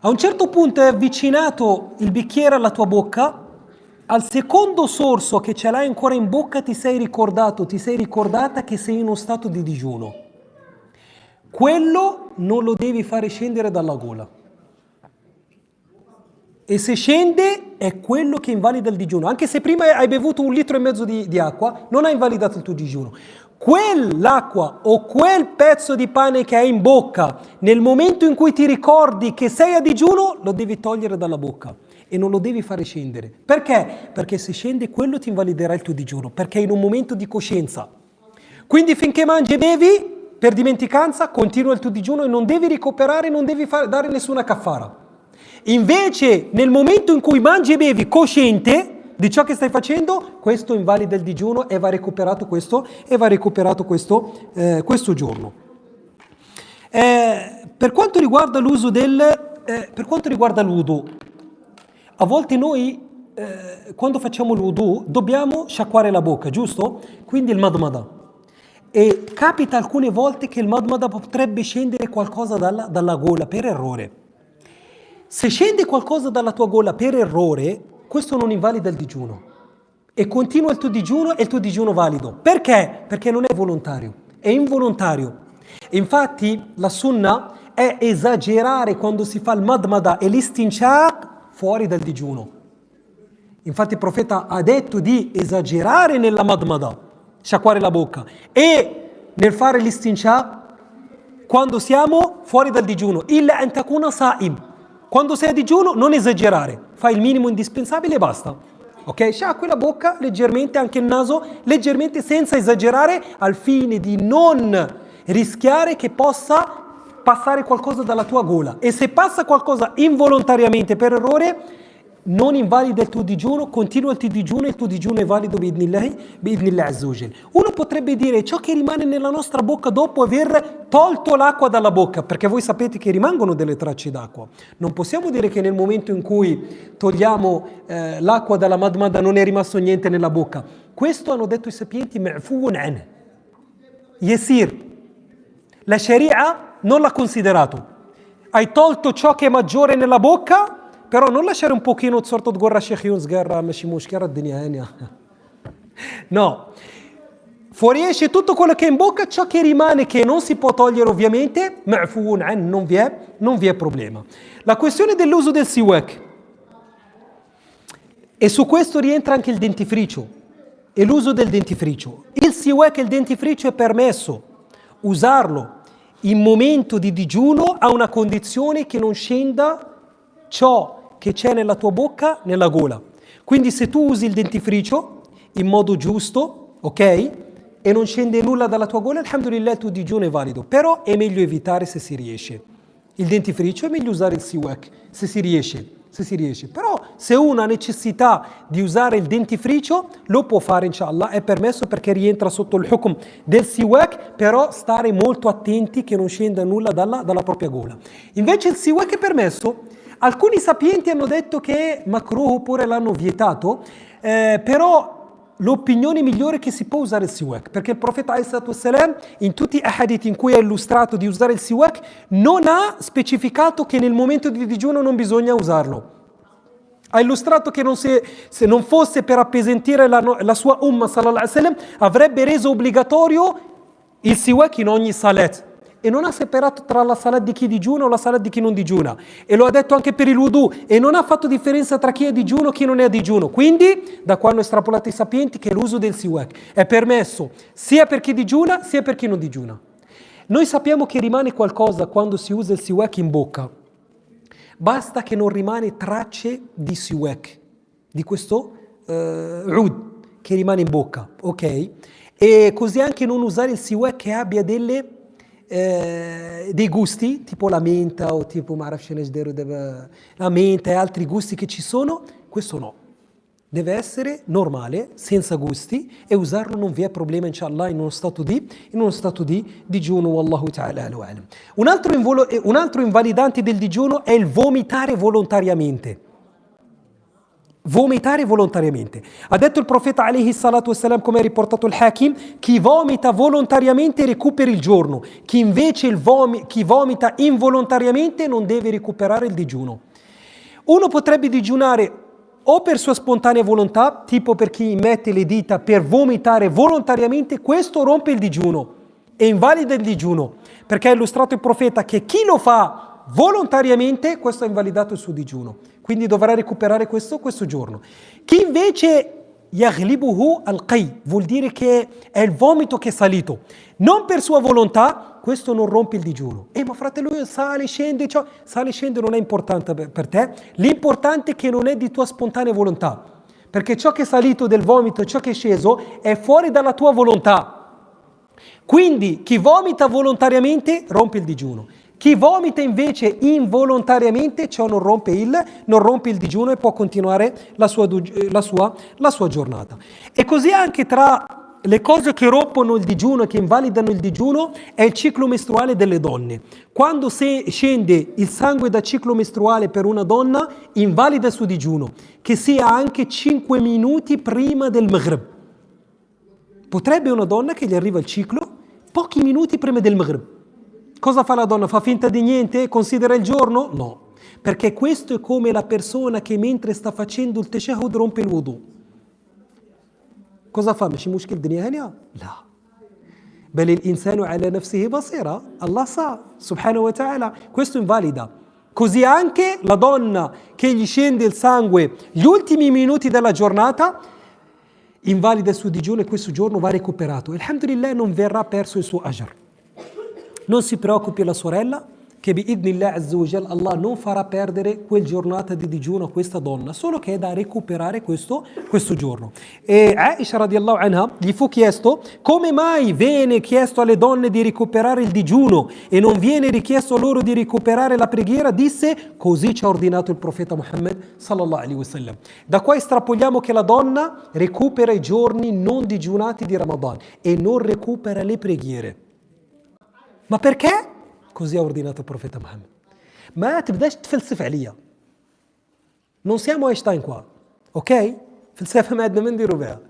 Speaker 1: A un certo punto hai avvicinato il bicchiere alla tua bocca, al secondo sorso che ce l'hai ancora in bocca ti sei ricordata che sei in uno stato di digiuno. Quello non lo devi fare scendere dalla gola. E se scende è quello che invalida il digiuno. Anche se prima hai bevuto 1,5 litri di acqua, non ha invalidato il tuo digiuno. Quell'acqua o quel pezzo di pane che hai in bocca, nel momento in cui ti ricordi che sei a digiuno, lo devi togliere dalla bocca e non lo devi fare scendere. Perché? Perché se scende quello ti invaliderà il tuo digiuno, perché è in un momento di coscienza. Quindi finché mangi e bevi, per dimenticanza, continua il tuo digiuno e non devi recuperare, non devi dare nessuna kafara. Invece, nel momento in cui mangi e bevi cosciente di ciò che stai facendo, questo invalida il digiuno e va recuperato questo giorno. Per quanto riguarda l'udu, a volte noi quando facciamo l'udu dobbiamo sciacquare la bocca, giusto? Quindi il madmada. E capita alcune volte che il madmada potrebbe scendere qualcosa dalla gola per errore. Se scende qualcosa dalla tua gola per errore, questo non invalida il digiuno e continua il tuo digiuno e il tuo digiuno valido. Perché? Perché non è volontario, è involontario. Infatti la sunnah è esagerare quando si fa il madmada e l'istinshaq fuori dal digiuno. Infatti il profeta ha detto di esagerare nella madmada, sciacquare la bocca, e nel fare l'istinshaq quando siamo fuori dal digiuno. Illa an takuna sa'im. Quando sei a digiuno non esagerare, fai il minimo indispensabile e basta. Ok? Sciacqui la bocca leggermente, anche il naso leggermente, senza esagerare, al fine di non rischiare che possa passare qualcosa dalla tua gola. E se passa qualcosa involontariamente per errore, non invalida il tuo digiuno, continua il tuo digiuno e il tuo digiuno è valido bi'idhnillah azza wa jal. Uno potrebbe dire ciò che rimane nella nostra bocca dopo aver tolto l'acqua dalla bocca, perché voi sapete che rimangono delle tracce d'acqua. Non possiamo dire che nel momento in cui togliamo l'acqua dalla madmada non è rimasto niente nella bocca. Questo hanno detto i sapienti ma'fuun an. Yesir. La Sharia non l'ha considerato. Hai tolto ciò che è maggiore nella bocca, però non lasciare un pochino sorto di gorra shekhiun sgarra mashi mushkara dunya. No, fuoriesce tutto quello che è in bocca, ciò che rimane che non si può togliere ovviamente, ma'fuun an, non vi è problema. La questione dell'uso del siwak, e su questo rientra anche il dentifricio e l'uso del dentifricio. Il siwak e il dentifricio è permesso usarlo in momento di digiuno a una condizione che non scenda ciò che c'è nella tua bocca nella gola. Quindi se tu usi il dentifricio in modo giusto, ok, e non scende nulla dalla tua gola, alhamdulillah il tuo digiuno è valido. Però è meglio evitare se si riesce il dentifricio, è meglio usare il siwak se si riesce. Però se uno ha necessità di usare il dentifricio, lo può fare inshallah, è permesso perché rientra sotto il hukm del siwak, però stare molto attenti che non scenda nulla dalla propria gola. Invece il siwak è permesso. Alcuni sapienti hanno detto che è makruh oppure l'hanno vietato, però l'opinione migliore è che si può usare il siwak, perché il profeta ﷺ in tutti i hadith in cui ha illustrato di usare il siwak non ha specificato che nel momento di digiuno non bisogna usarlo. Ha illustrato che se non fosse per appesantire la sua umma sallallahu alaihi wasallam avrebbe reso obbligatorio il siwak in ogni salat. E non ha separato tra la salat di chi digiuna o la salat di chi non digiuna, e lo ha detto anche per il wudu, e non ha fatto differenza tra chi è digiuno e chi non è digiuno. Quindi da qua hanno estrapolato i sapienti che l'uso del siwak è permesso sia per chi digiuna sia per chi non digiuna. Noi sappiamo che rimane qualcosa quando si usa il siwak in bocca, basta che non rimane tracce di siwak, di questo ud che rimane in bocca, ok? E così anche non usare il siwak che abbia dei gusti tipo la menta o tipo la menta e altri gusti che ci sono, questo no, deve essere normale, senza gusti, e usarlo non vi è problema inshallah in uno stato di digiuno. Wallahu ta'ala alam. Un altro invalidante del digiuno è il vomitare volontariamente. Vomitare volontariamente. Ha detto il profeta alaihi salatu wassalam, come ha riportato il Hakim, chi vomita volontariamente recupera il giorno, chi invece chi vomita involontariamente non deve recuperare il digiuno. Uno potrebbe digiunare o per sua spontanea volontà, tipo per chi mette le dita per vomitare volontariamente, questo rompe il digiuno e invalida il digiuno, perché ha illustrato il profeta che chi lo fa volontariamente, questo ha invalidato il suo digiuno, quindi dovrà recuperare questo giorno. Chi invece yaghlibuhu al-qay, vuol dire che è il vomito che è salito, non per sua volontà, questo non rompe il digiuno. Ma fratello, sale, scende non è importante per te, l'importante è che non è di tua spontanea volontà, perché ciò che è salito del vomito e ciò che è sceso è fuori dalla tua volontà. Quindi chi vomita volontariamente rompe il digiuno. Chi vomita invece involontariamente, ciò non rompe il digiuno e può continuare la sua giornata. E così anche tra le cose che rompono il digiuno e che invalidano il digiuno è il ciclo mestruale delle donne. Quando scende il sangue da ciclo mestruale per una donna, invalida il suo digiuno, che sia anche 5 minuti prima del Maghrib. Potrebbe una donna che gli arriva il ciclo pochi minuti prima del Maghrib. Cosa fa la donna? Fa finta di niente? Considera il giorno? No, perché questo è come la persona che mentre sta facendo il tashahhud rompe il wudu. Cosa fa? مش مشكلة الدنيا هنا؟ لا. بل الإنسان على نفسه بصيرة. Allah sa, subhanahu wa ta'ala. Questo invalida. Così anche la donna che gli scende il sangue gli ultimi minuti della giornata invalida il suo digiuno e questo giorno va recuperato. Alhamdulillah, non verrà perso il suo ajr. Non si preoccupi la sorella che bi'idnillah azza wa jal Allah non farà perdere quel giornata di digiuno a questa donna, solo che è da recuperare questo giorno. E Aisha radiallahu anha gli fu chiesto come mai viene chiesto alle donne di recuperare il digiuno e non viene richiesto loro di recuperare la preghiera. Disse: così ci ha ordinato il profeta Muhammad sallallahu alaihi wasallam. Da qua estrapoliamo che la donna recupera i giorni non digiunati di Ramadan e non recupera le preghiere. Ma perché? Così ha ordinato il profeta Muhammad. Ma تبداش تفلسف عليا. Non siamo Einstein qua, ok? فلسفة ما عندنا ما نديروا بها.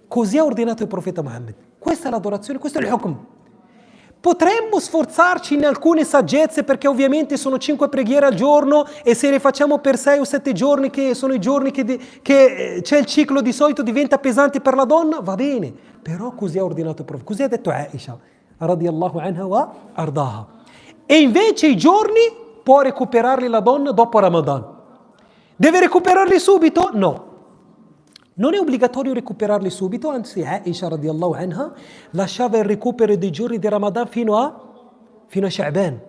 Speaker 1: Così ha ordinato il profeta Muhammad. Questa è l'adorazione, questo è il hukm. Potremmo sforzarci in alcune saggezze, perché ovviamente sono 5 preghiere al giorno e se le facciamo per 6 o 7 giorni, che sono i giorni che c'è il ciclo, di solito diventa pesante per la donna, va bene. Però così ha ordinato il profeta, così ha detto Aisha radiyallahu anha wa ardaha. E invece i giorni può recuperarli la donna dopo Ramadan. Deve recuperarli subito? No. Non è obbligatorio recuperarli subito, anzi Aisha radiyallahu anha lasciava il recupero dei giorni di Ramadan fino a Sha'ban.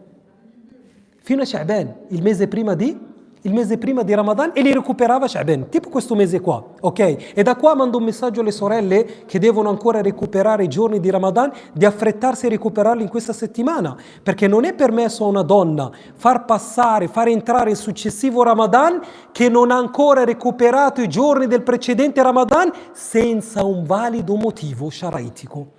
Speaker 1: Fino a Sha'ban, il mese prima di il mese prima di Ramadan e li recuperava Sha'ban, tipo questo mese qua, ok? E da qua mando un messaggio alle sorelle che devono ancora recuperare i giorni di Ramadan di affrettarsi a recuperarli in questa settimana, perché non è permesso a una donna far entrare il successivo Ramadan che non ha ancora recuperato i giorni del precedente Ramadan senza un valido motivo sciaraitico.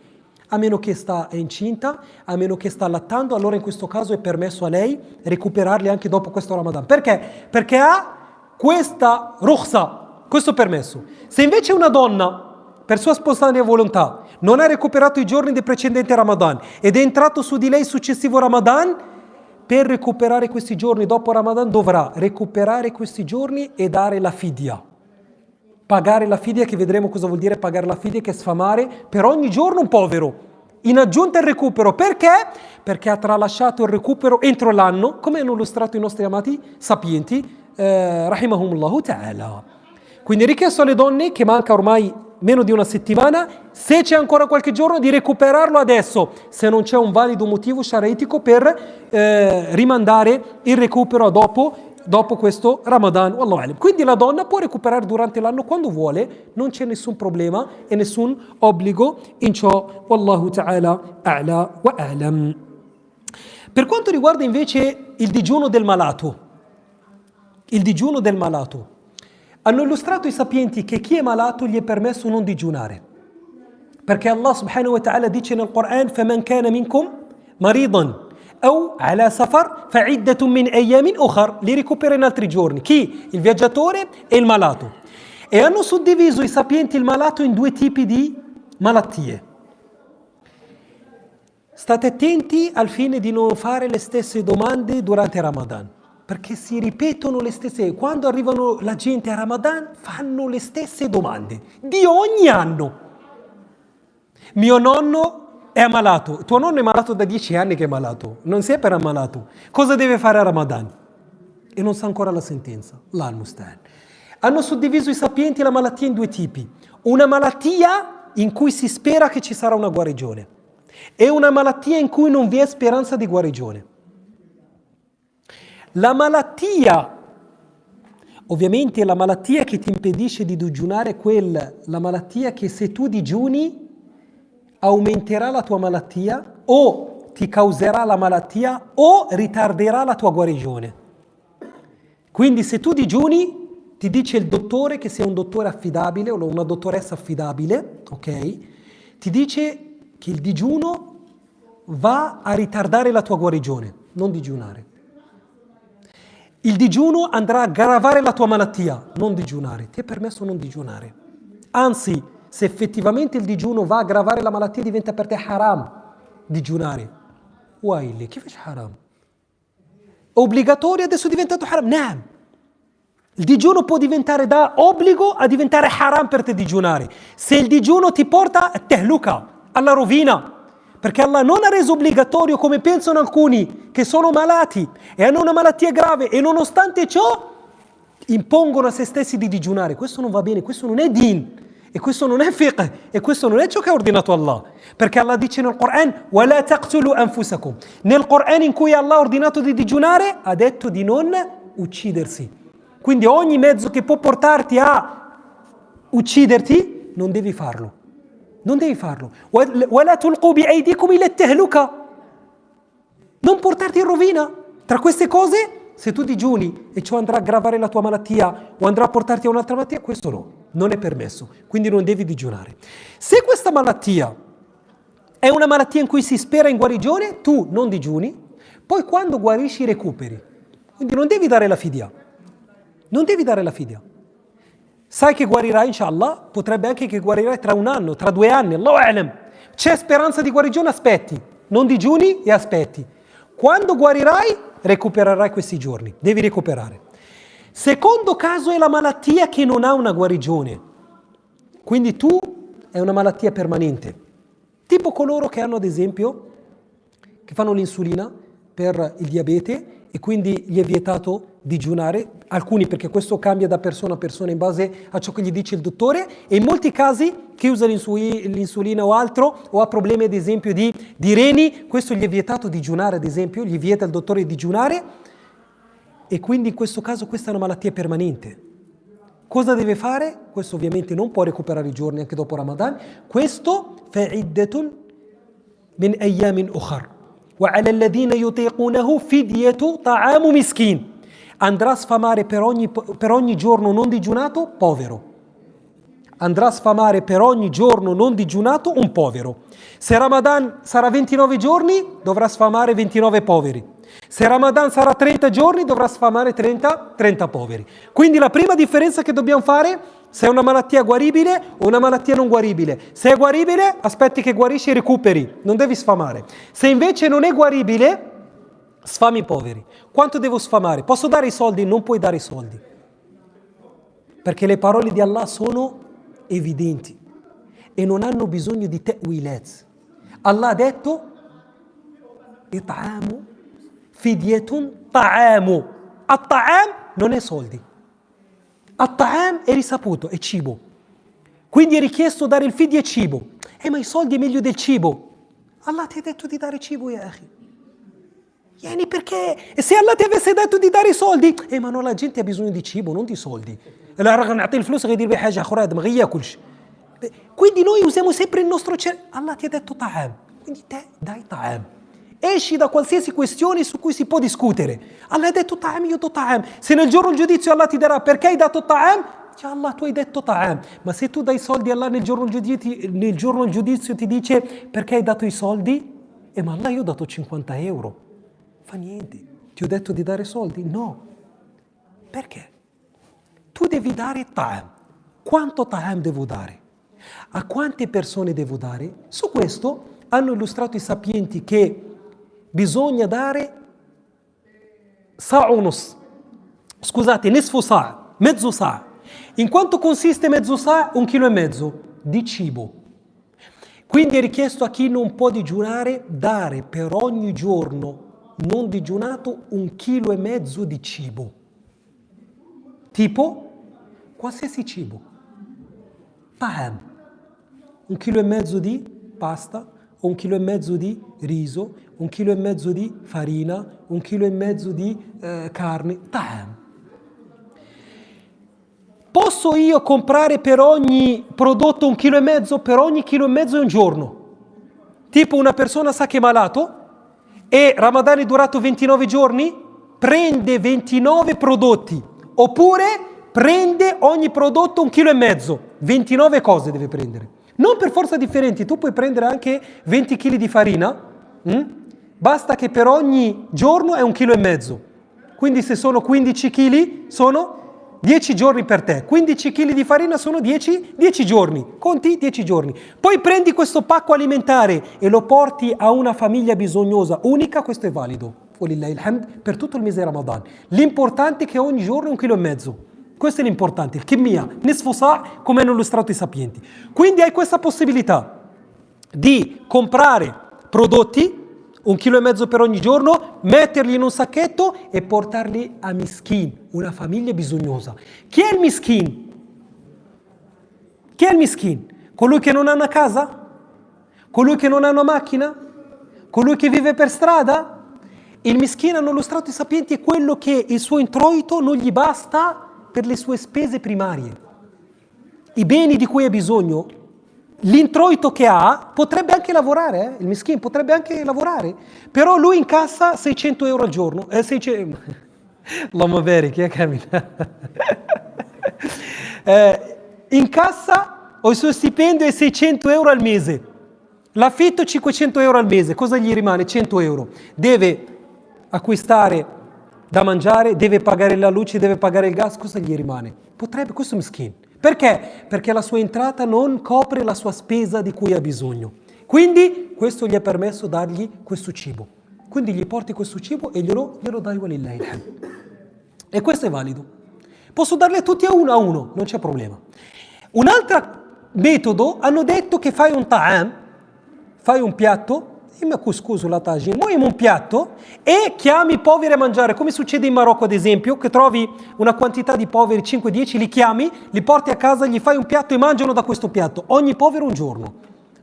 Speaker 1: A meno che è incinta, a meno che sta allattando, allora in questo caso è permesso a lei recuperarli anche dopo questo Ramadan. Perché? Perché ha questa rukhsa, questo permesso. Se invece una donna, per sua spontanea volontà, non ha recuperato i giorni del precedente Ramadan ed è entrato su di lei il successivo Ramadan, per recuperare questi giorni dopo Ramadan dovrà recuperare questi giorni e dare la fidya. Pagare la fidya, che vedremo cosa vuol dire pagare la fidya, che è sfamare per ogni giorno un povero, in aggiunta il recupero. Perché? Perché ha tralasciato il recupero entro l'anno, come hanno illustrato i nostri amati sapienti, rahimahumullahu ta'ala. Quindi è richiesto alle donne, che manca ormai meno di una settimana, se c'è ancora qualche giorno, di recuperarlo adesso, se non c'è un valido motivo sciaraitico per rimandare il recupero dopo questo Ramadan. Wallahu alam. Quindi la donna può recuperare durante l'anno quando vuole, non c'è nessun problema e nessun obbligo in ciò. Wallahu ta'ala a'la wa a'lam. Per quanto riguarda invece il digiuno del malato, hanno illustrato i sapienti che chi è malato gli è permesso non digiunare, perché Allah subhanahu wa ta'ala dice nel Quran: فَمَنْ كَانَ مِنْكُمْ مَرِيضًا أو على سفر فعدة من أيام أخر, li recupera in altri giorni. Chi? Il viaggiatore e il malato. E hanno suddiviso i sapienti il malato in due tipi di malattie. State attenti al fine di non fare le stesse domande durante Ramadan, perché si ripetono le stesse. Quando arrivano la gente a Ramadan fanno le stesse domande di ogni anno. Mio nonno è ammalato. Tuo nonno è malato da 10 anni che è malato, non si è per ammalato. Cosa deve fare a Ramadan? E non sa ancora la sentenza. Allah musta'an. Hanno suddiviso i sapienti la malattia in due tipi: una malattia in cui si spera che ci sarà una guarigione e una malattia in cui non vi è speranza di guarigione. La malattia, ovviamente la malattia che ti impedisce di digiunare è la malattia che se tu digiuni aumenterà la tua malattia, o ti causerà la malattia, o ritarderà la tua guarigione. Quindi se tu digiuni, ti dice il dottore, che sei un dottore affidabile o una dottoressa affidabile, ok? Ti dice che il digiuno va a ritardare la tua guarigione, non digiunare. Il digiuno andrà a aggravare la tua malattia, non digiunare. Ti è permesso non digiunare. Anzi, se effettivamente il digiuno va a aggravare la malattia, diventa per te haram digiunare. Waili, che fai haram? Obbligatorio adesso è diventato haram. Naam. Il digiuno può diventare da obbligo a diventare haram per te digiunare. Se il digiuno ti porta a tehluka, alla rovina, perché Allah non ha reso obbligatorio, come pensano alcuni che sono malati e hanno una malattia grave e nonostante ciò impongono a se stessi di digiunare. Questo non va bene, questo non è din. E questo non è fiqh, e questo non è ciò che ha ordinato Allah. Perché Allah dice nel Quran: وَلَا تَقْتُلُوا أَنفُسَكُمْ. Nel Quran in cui Allah ha ordinato di digiunare, ha detto di non uccidersi. Quindi ogni mezzo che può portarti a ucciderti, non devi farlo. Non devi farlo. وَلَا تُلْقُوا بِأَيْدِيكُمْ إِلَى التَّهْلُكَةِ. Non portarti in rovina. Tra queste cose, se tu digiuni e ciò andrà a aggravare la tua malattia o andrà a portarti a un'altra malattia, questo no, non è permesso, quindi non devi digiunare. Se questa malattia è una malattia in cui si spera in guarigione, tu non digiuni, poi quando guarisci recuperi. Quindi non devi dare la fidya. Non devi dare la fidya. Sai che guarirai, inshallah, potrebbe anche che guarirai tra un anno, tra 2 anni, Allahu a'lam. C'è speranza di guarigione, aspetti. Non digiuni e aspetti. Quando guarirai, recupererai questi giorni. Devi recuperare. Secondo caso è la malattia che non ha una guarigione. Quindi tu è una malattia permanente. Tipo coloro che hanno, ad esempio, che fanno l'insulina per il diabete e quindi gli è vietato digiunare. Alcuni, perché questo cambia da persona a persona in base a ciò che gli dice il dottore, e in molti casi chi usa l'insulina o altro o ha problemi ad esempio di reni, questo gli è vietato digiunare, ad esempio, gli vieta il dottore di digiunare. e quindi in questo caso questa è una malattia permanente. Cosa deve fare? Questo ovviamente non può recuperare i giorni anche dopo Ramadan. Questo فَعِدَّةٌ مِنْ أَيَّامٍ أُخَرٍ وَعَلَى الَّذِينَ يُطِيقُونَهُ فِدْيَةُ طَعَامُ مِسْكِينٍ. Andrà a sfamare per ogni giorno non digiunato, povero. Andrà a sfamare per ogni giorno non digiunato un povero. Se Ramadan sarà 29 giorni, dovrà sfamare 29 poveri. Se Ramadan sarà 30 giorni, dovrà sfamare 30 poveri. Quindi la prima differenza che dobbiamo fare, se è una malattia guaribile o una malattia non guaribile. Se è guaribile, aspetti che guarisci e recuperi, non devi sfamare. Se invece non è guaribile, sfami i poveri. Quanto devo sfamare? Posso dare i soldi? Non puoi dare i soldi. Perché le parole di Allah sono evidenti e non hanno bisogno di ta'wilat. Allah ha detto it'amu fidyatun ta'amu. At-ta'am non è soldi. At-ta'am è risaputo, è cibo. Quindi è richiesto dare il fidya e cibo. Ma i soldi è meglio del cibo. Allah ti ha detto di dare cibo, ya akhi. Vieni perché? E se Allah ti avesse detto di dare i soldi? Ma no, la gente ha bisogno di cibo, non di soldi. Quindi noi usiamo sempre il nostro cervello. Allah ti ha detto ta'am, quindi te dai ta'am. Esci da qualsiasi questione su cui si può discutere. Allah ha detto ta'am, io do ta'am. Se nel giorno del giudizio Allah ti darà perché hai dato ta'am, dice Allah tu hai detto ta'am. Ma se tu dai soldi, Allah nel giorno del giudizio ti dice perché hai dato i soldi? Ma Allah io ho dato 50 euro. Fa niente. Ti ho detto di dare soldi? No. Perché? Tu devi dare ta'am. Quanto ta'am devo dare? A quante persone devo dare? Su questo hanno illustrato i sapienti che bisogna dare sa'unus. Scusate, nisfu sa', mezzo sa'. In quanto consiste mezzo sa'? 1,5 kg di cibo. Quindi è richiesto a chi non può digiunare dare per ogni giorno non digiunato 1,5 kg di cibo. Tipo qualsiasi cibo. Ta'am. 1,5 kg di pasta, 1,5 kg di riso, 1,5 kg di farina, 1,5 kg di carne. Ta'am. Posso io comprare per ogni prodotto 1,5 kg? Per ogni 1,5 kg è un giorno. Tipo una persona sa che è malato e Ramadan è durato 29 giorni, prende 29 prodotti. Oppure prende ogni prodotto 1,5 kg. 29 cose deve prendere. Non per forza differenti, tu puoi prendere anche 20 kg di farina, basta che per ogni giorno è 1,5 kg. Quindi se sono 15 kg sono 10 giorni per te. 15 kg di farina sono 10 giorni. Conti 10 giorni. Poi prendi questo pacco alimentare e lo porti a una famiglia bisognosa unica, questo è valido. Per tutto il mese Ramadan. L'importante è che ogni giorno è 1,5 kg. Questo è l'importante, il kimia, nisfu sa', come hanno illustrato i sapienti. Quindi hai questa possibilità di comprare prodotti, 1,5 kg per ogni giorno, metterli in un sacchetto e portarli a miskin, una famiglia bisognosa. Chi è il miskin? Chi è il miskin? Colui che non ha una casa? Colui che non ha una macchina? Colui che vive per strada? Il miskin, hanno illustrato i sapienti, è quello che il suo introito non gli basta per le sue spese primarie. I beni di cui ha bisogno, l'introito che ha, potrebbe anche lavorare, il miskin potrebbe anche lavorare, però lui incassa 600 euro al giorno. L'uomo veri, chi è che incassa, o il suo stipendio è 600 euro al mese, l'affitto 500 euro al mese, cosa gli rimane? 100 euro. Deve acquistare da mangiare, deve pagare la luce, deve pagare il gas, cosa gli rimane? Potrebbe, questo è miskin. Perché? Perché la sua entrata non copre la sua spesa di cui ha bisogno. Quindi questo gli ha permesso dargli questo cibo. Quindi gli porti questo cibo e glielo dai walillahi alhamd. E questo è valido. Posso darle a tutti a uno, non c'è problema. Un altro metodo, hanno detto che fai un ta'am, fai un piatto, un piatto e chiami i poveri a mangiare, come succede in Marocco ad esempio, che trovi una quantità di poveri 5-10, li chiami, li porti a casa, gli fai un piatto e mangiano da questo piatto. Ogni povero un giorno,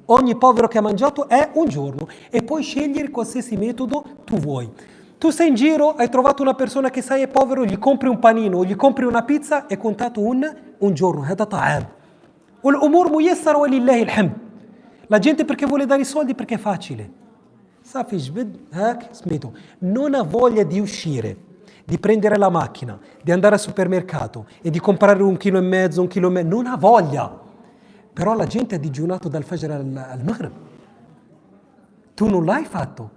Speaker 1: ogni povero che ha mangiato è un giorno, e puoi scegliere qualsiasi metodo tu vuoi. Tu sei in giro, hai trovato una persona che sai è povero, gli compri un panino, gli compri una pizza, è contato un giorno. هذا طعام. والأمور ميسرة ولله الحمد. La gente perché vuole dare i soldi? Perché è facile. Non ha voglia di uscire, di prendere la macchina, di andare al supermercato e di comprare 1,5 kg, 1,5 kg. Non ha voglia. Però la gente ha digiunato dal Fajr al Maghrib. Tu non l'hai fatto.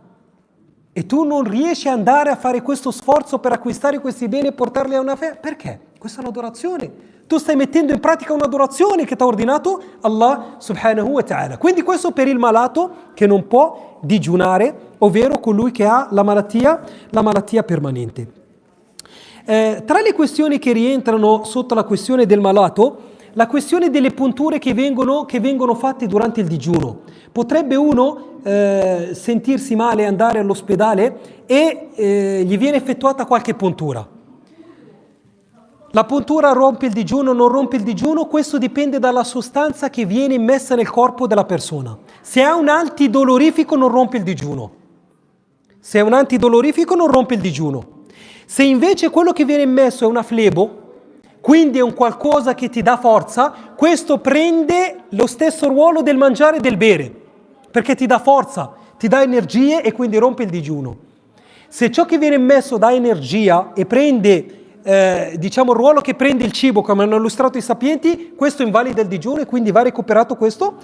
Speaker 1: E tu non riesci ad andare a fare questo sforzo per acquistare questi beni e portarli a una festa. Perché? Questa è un'adorazione. Tu stai mettendo in pratica un'adorazione che ti ha ordinato Allah subhanahu wa ta'ala. Quindi questo per il malato che non può digiunare, ovvero colui che ha la malattia permanente. Tra le questioni che rientrano sotto la questione del malato, la questione delle punture che vengono fatte durante il digiuno. Potrebbe uno sentirsi male, andare all'ospedale e gli viene effettuata qualche puntura. La puntura rompe il digiuno, non rompe il digiuno, questo dipende dalla sostanza che viene immessa nel corpo della persona. Se ha un antidolorifico non rompe il digiuno. Se è un antidolorifico non rompe il digiuno. Se invece quello che viene immesso è una flebo, quindi è un qualcosa che ti dà forza, questo prende lo stesso ruolo del mangiare e del bere, perché ti dà forza, ti dà energie e quindi rompe il digiuno. Se ciò che viene immesso dà energia e prende il ruolo che prende il cibo, come hanno illustrato i sapienti, questo invalida il digiuno e quindi va recuperato questo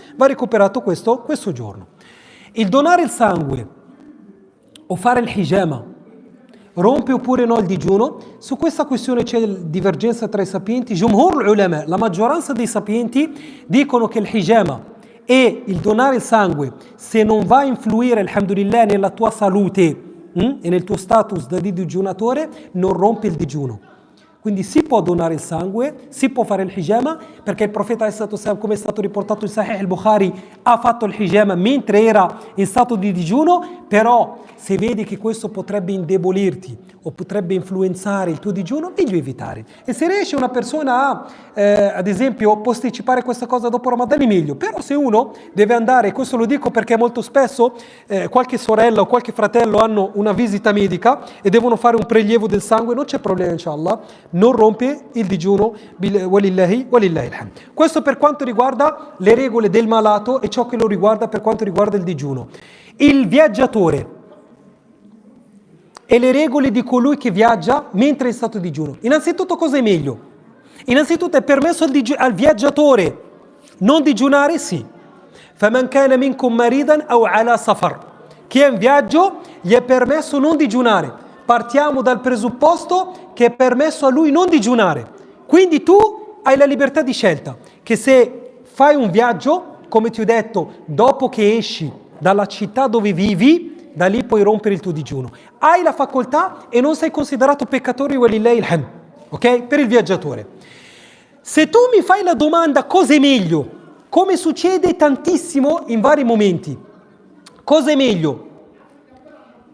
Speaker 1: giorno. Il donare il sangue o fare il hijama rompe oppure no il digiuno? Su questa questione c'è divergenza tra i sapienti. Jumhur ulama, la maggioranza dei sapienti dicono che il hijama e il donare il sangue, se non va a influire, alhamdulillah, nella tua salute e nel tuo status da digiunatore, non rompe il digiuno. Quindi si può donare il sangue, si può fare il hijama, perché il profeta, come è stato riportato in Sahih al-Bukhari, ha fatto il hijama mentre era in stato di digiuno, però se vedi che questo potrebbe indebolirti o potrebbe influenzare il tuo digiuno, meglio evitare. E se riesce una persona a, ad esempio, posticipare questa cosa dopo Ramadan, è meglio. Però se uno deve andare, questo lo dico perché molto spesso qualche sorella o qualche fratello hanno una visita medica e devono fare un prelievo del sangue, non c'è problema, inshallah, non rompe il digiuno, walillahi alhamd. Questo per quanto riguarda le regole del malato e ciò che lo riguarda per quanto riguarda il digiuno. Il viaggiatore e le regole di colui che viaggia mentre è in stato di digiuno. Innanzitutto cosa è meglio? Innanzitutto è permesso al viaggiatore non digiunare? Sì. فَمَنْ كَانَ مِنْكُمْ مَرِيضًا أَوْ عَلَى سَفَرٍ. Chi è in viaggio gli è permesso non digiunare. Partiamo dal presupposto che è permesso a lui non digiunare. Quindi tu hai la libertà di scelta, che se fai un viaggio, come ti ho detto, dopo che esci dalla città dove vivi, da lì puoi rompere il tuo digiuno. Hai la facoltà e non sei considerato peccatore, walillahi alhamd, ok? Per il viaggiatore. Se tu mi fai la domanda cosa è meglio, come succede tantissimo in vari momenti, cosa è meglio?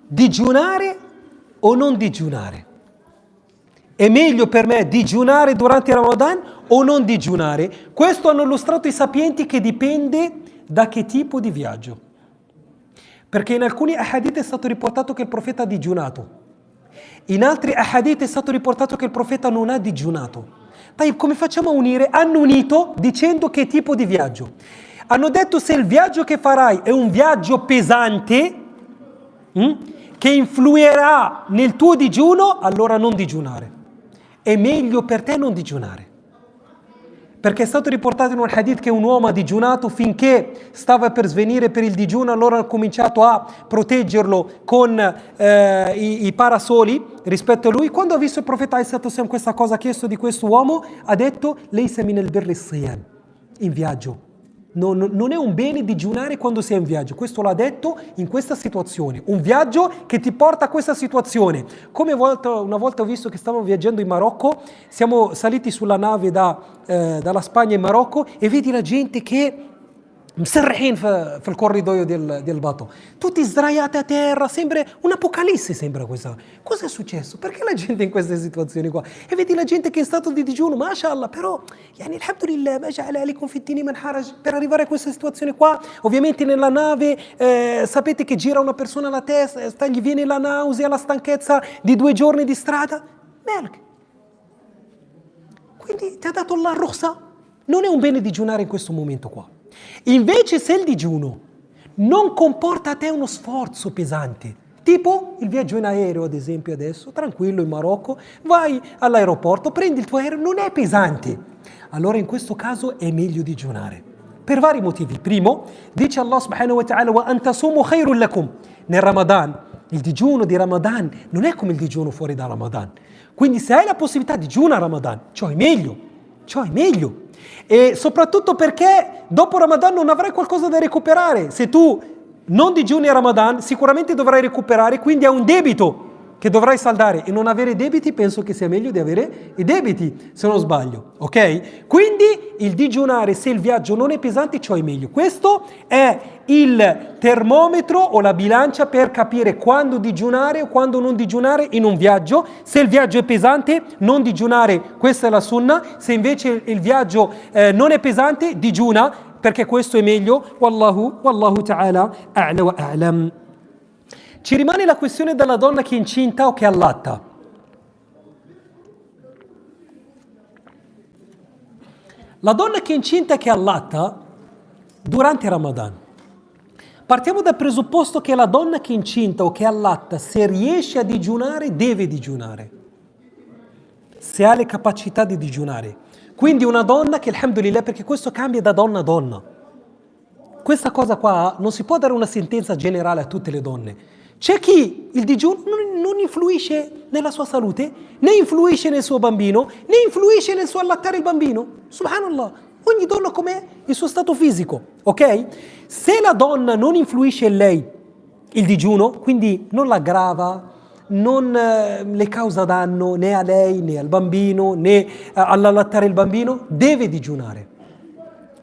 Speaker 1: Digiunare o non digiunare? È meglio per me digiunare durante il Ramadan o non digiunare? Questo hanno illustrato i sapienti che dipende da che tipo di viaggio. Perché in alcuni ahadith è stato riportato che il profeta ha digiunato. In altri ahadith è stato riportato che il profeta non ha digiunato. Dai, come facciamo a unire? Hanno unito dicendo che tipo di viaggio. Hanno detto se il viaggio che farai è un viaggio pesante, che influirà nel tuo digiuno, allora non digiunare. È meglio per te non digiunare. Perché è stato riportato in un hadith che un uomo ha digiunato finché stava per svenire per il digiuno, allora ha cominciato a proteggerlo con i parasoli rispetto a lui. Quando ha visto il profeta questa cosa, ha chiesto di questo uomo, ha detto «Laysa min al-birri as-siyam», in viaggio. Non è un bene digiunare quando sei in viaggio. Questo l'ha detto in questa situazione. Un viaggio che ti porta a questa situazione. Come una volta ho visto che stavamo viaggiando in Marocco, siamo saliti sulla nave dalla Spagna in Marocco e vedi la gente che مسرحين في الcorridoio del Bato, tutti sdraiati a terra, sembra un'apocalisse, sembra questa. Cosa è successo? Perché la gente in queste situazioni qua? E vedi la gente che è in stato di digiuno, mashallah, però, yani, alhamdulillah, ma ja'ala alikum fi ddini min haraj, per arrivare a questa situazione qua, ovviamente nella nave, sapete che gira una persona alla testa, gli viene la nausea, la stanchezza di 2 giorni di strada, melk. Quindi ti ha dato Allah rukhsa, non è un bene digiunare in questo momento qua. Invece se il digiuno non comporta a te uno sforzo pesante, tipo il viaggio in aereo ad esempio adesso, tranquillo in Marocco, vai all'aeroporto, prendi il tuo aereo, non è pesante, allora in questo caso è meglio digiunare. Per vari motivi. Primo, dice Allah subhanahu wa ta'ala wa antasumu khairul lakum. Nel Ramadan, il digiuno di Ramadan non è come il digiuno fuori da Ramadan. Quindi se hai la possibilità di digiunare a Ramadan, ciò è meglio. E soprattutto perché dopo Ramadan non avrai qualcosa da recuperare. Se tu non digiuni a Ramadan sicuramente dovrai recuperare, quindi hai un debito che dovrai saldare, e non avere debiti penso che sia meglio di avere i debiti, se non sbaglio, ok? Quindi il digiunare, se il viaggio non è pesante, ciò è meglio. Questo è il termometro o la bilancia per capire quando digiunare o quando non digiunare in un viaggio. Se il viaggio è pesante, non digiunare, questa è la sunna. Se invece il viaggio non è pesante, digiuna, perché questo è meglio. Wallahu ta'ala a'la wa a'lam. Ci rimane la questione della donna che è incinta o che allatta. La donna che è incinta e che allatta durante Ramadan. Partiamo dal presupposto che la donna che è incinta o che allatta, se riesce a digiunare, deve digiunare. Se ha le capacità di digiunare. Quindi una donna che, alhamdulillah, perché questo cambia da donna a donna. Questa cosa qua non si può dare una sentenza generale a tutte le donne. C'è chi il digiuno non influisce nella sua salute, né influisce nel suo bambino, né influisce nel suo allattare il bambino. Subhanallah, ogni donna com'è il suo stato fisico, ok? Se la donna non influisce in lei il digiuno, quindi non l'aggrava, non le causa danno né a lei, né al bambino, né all'allattare il bambino, deve digiunare,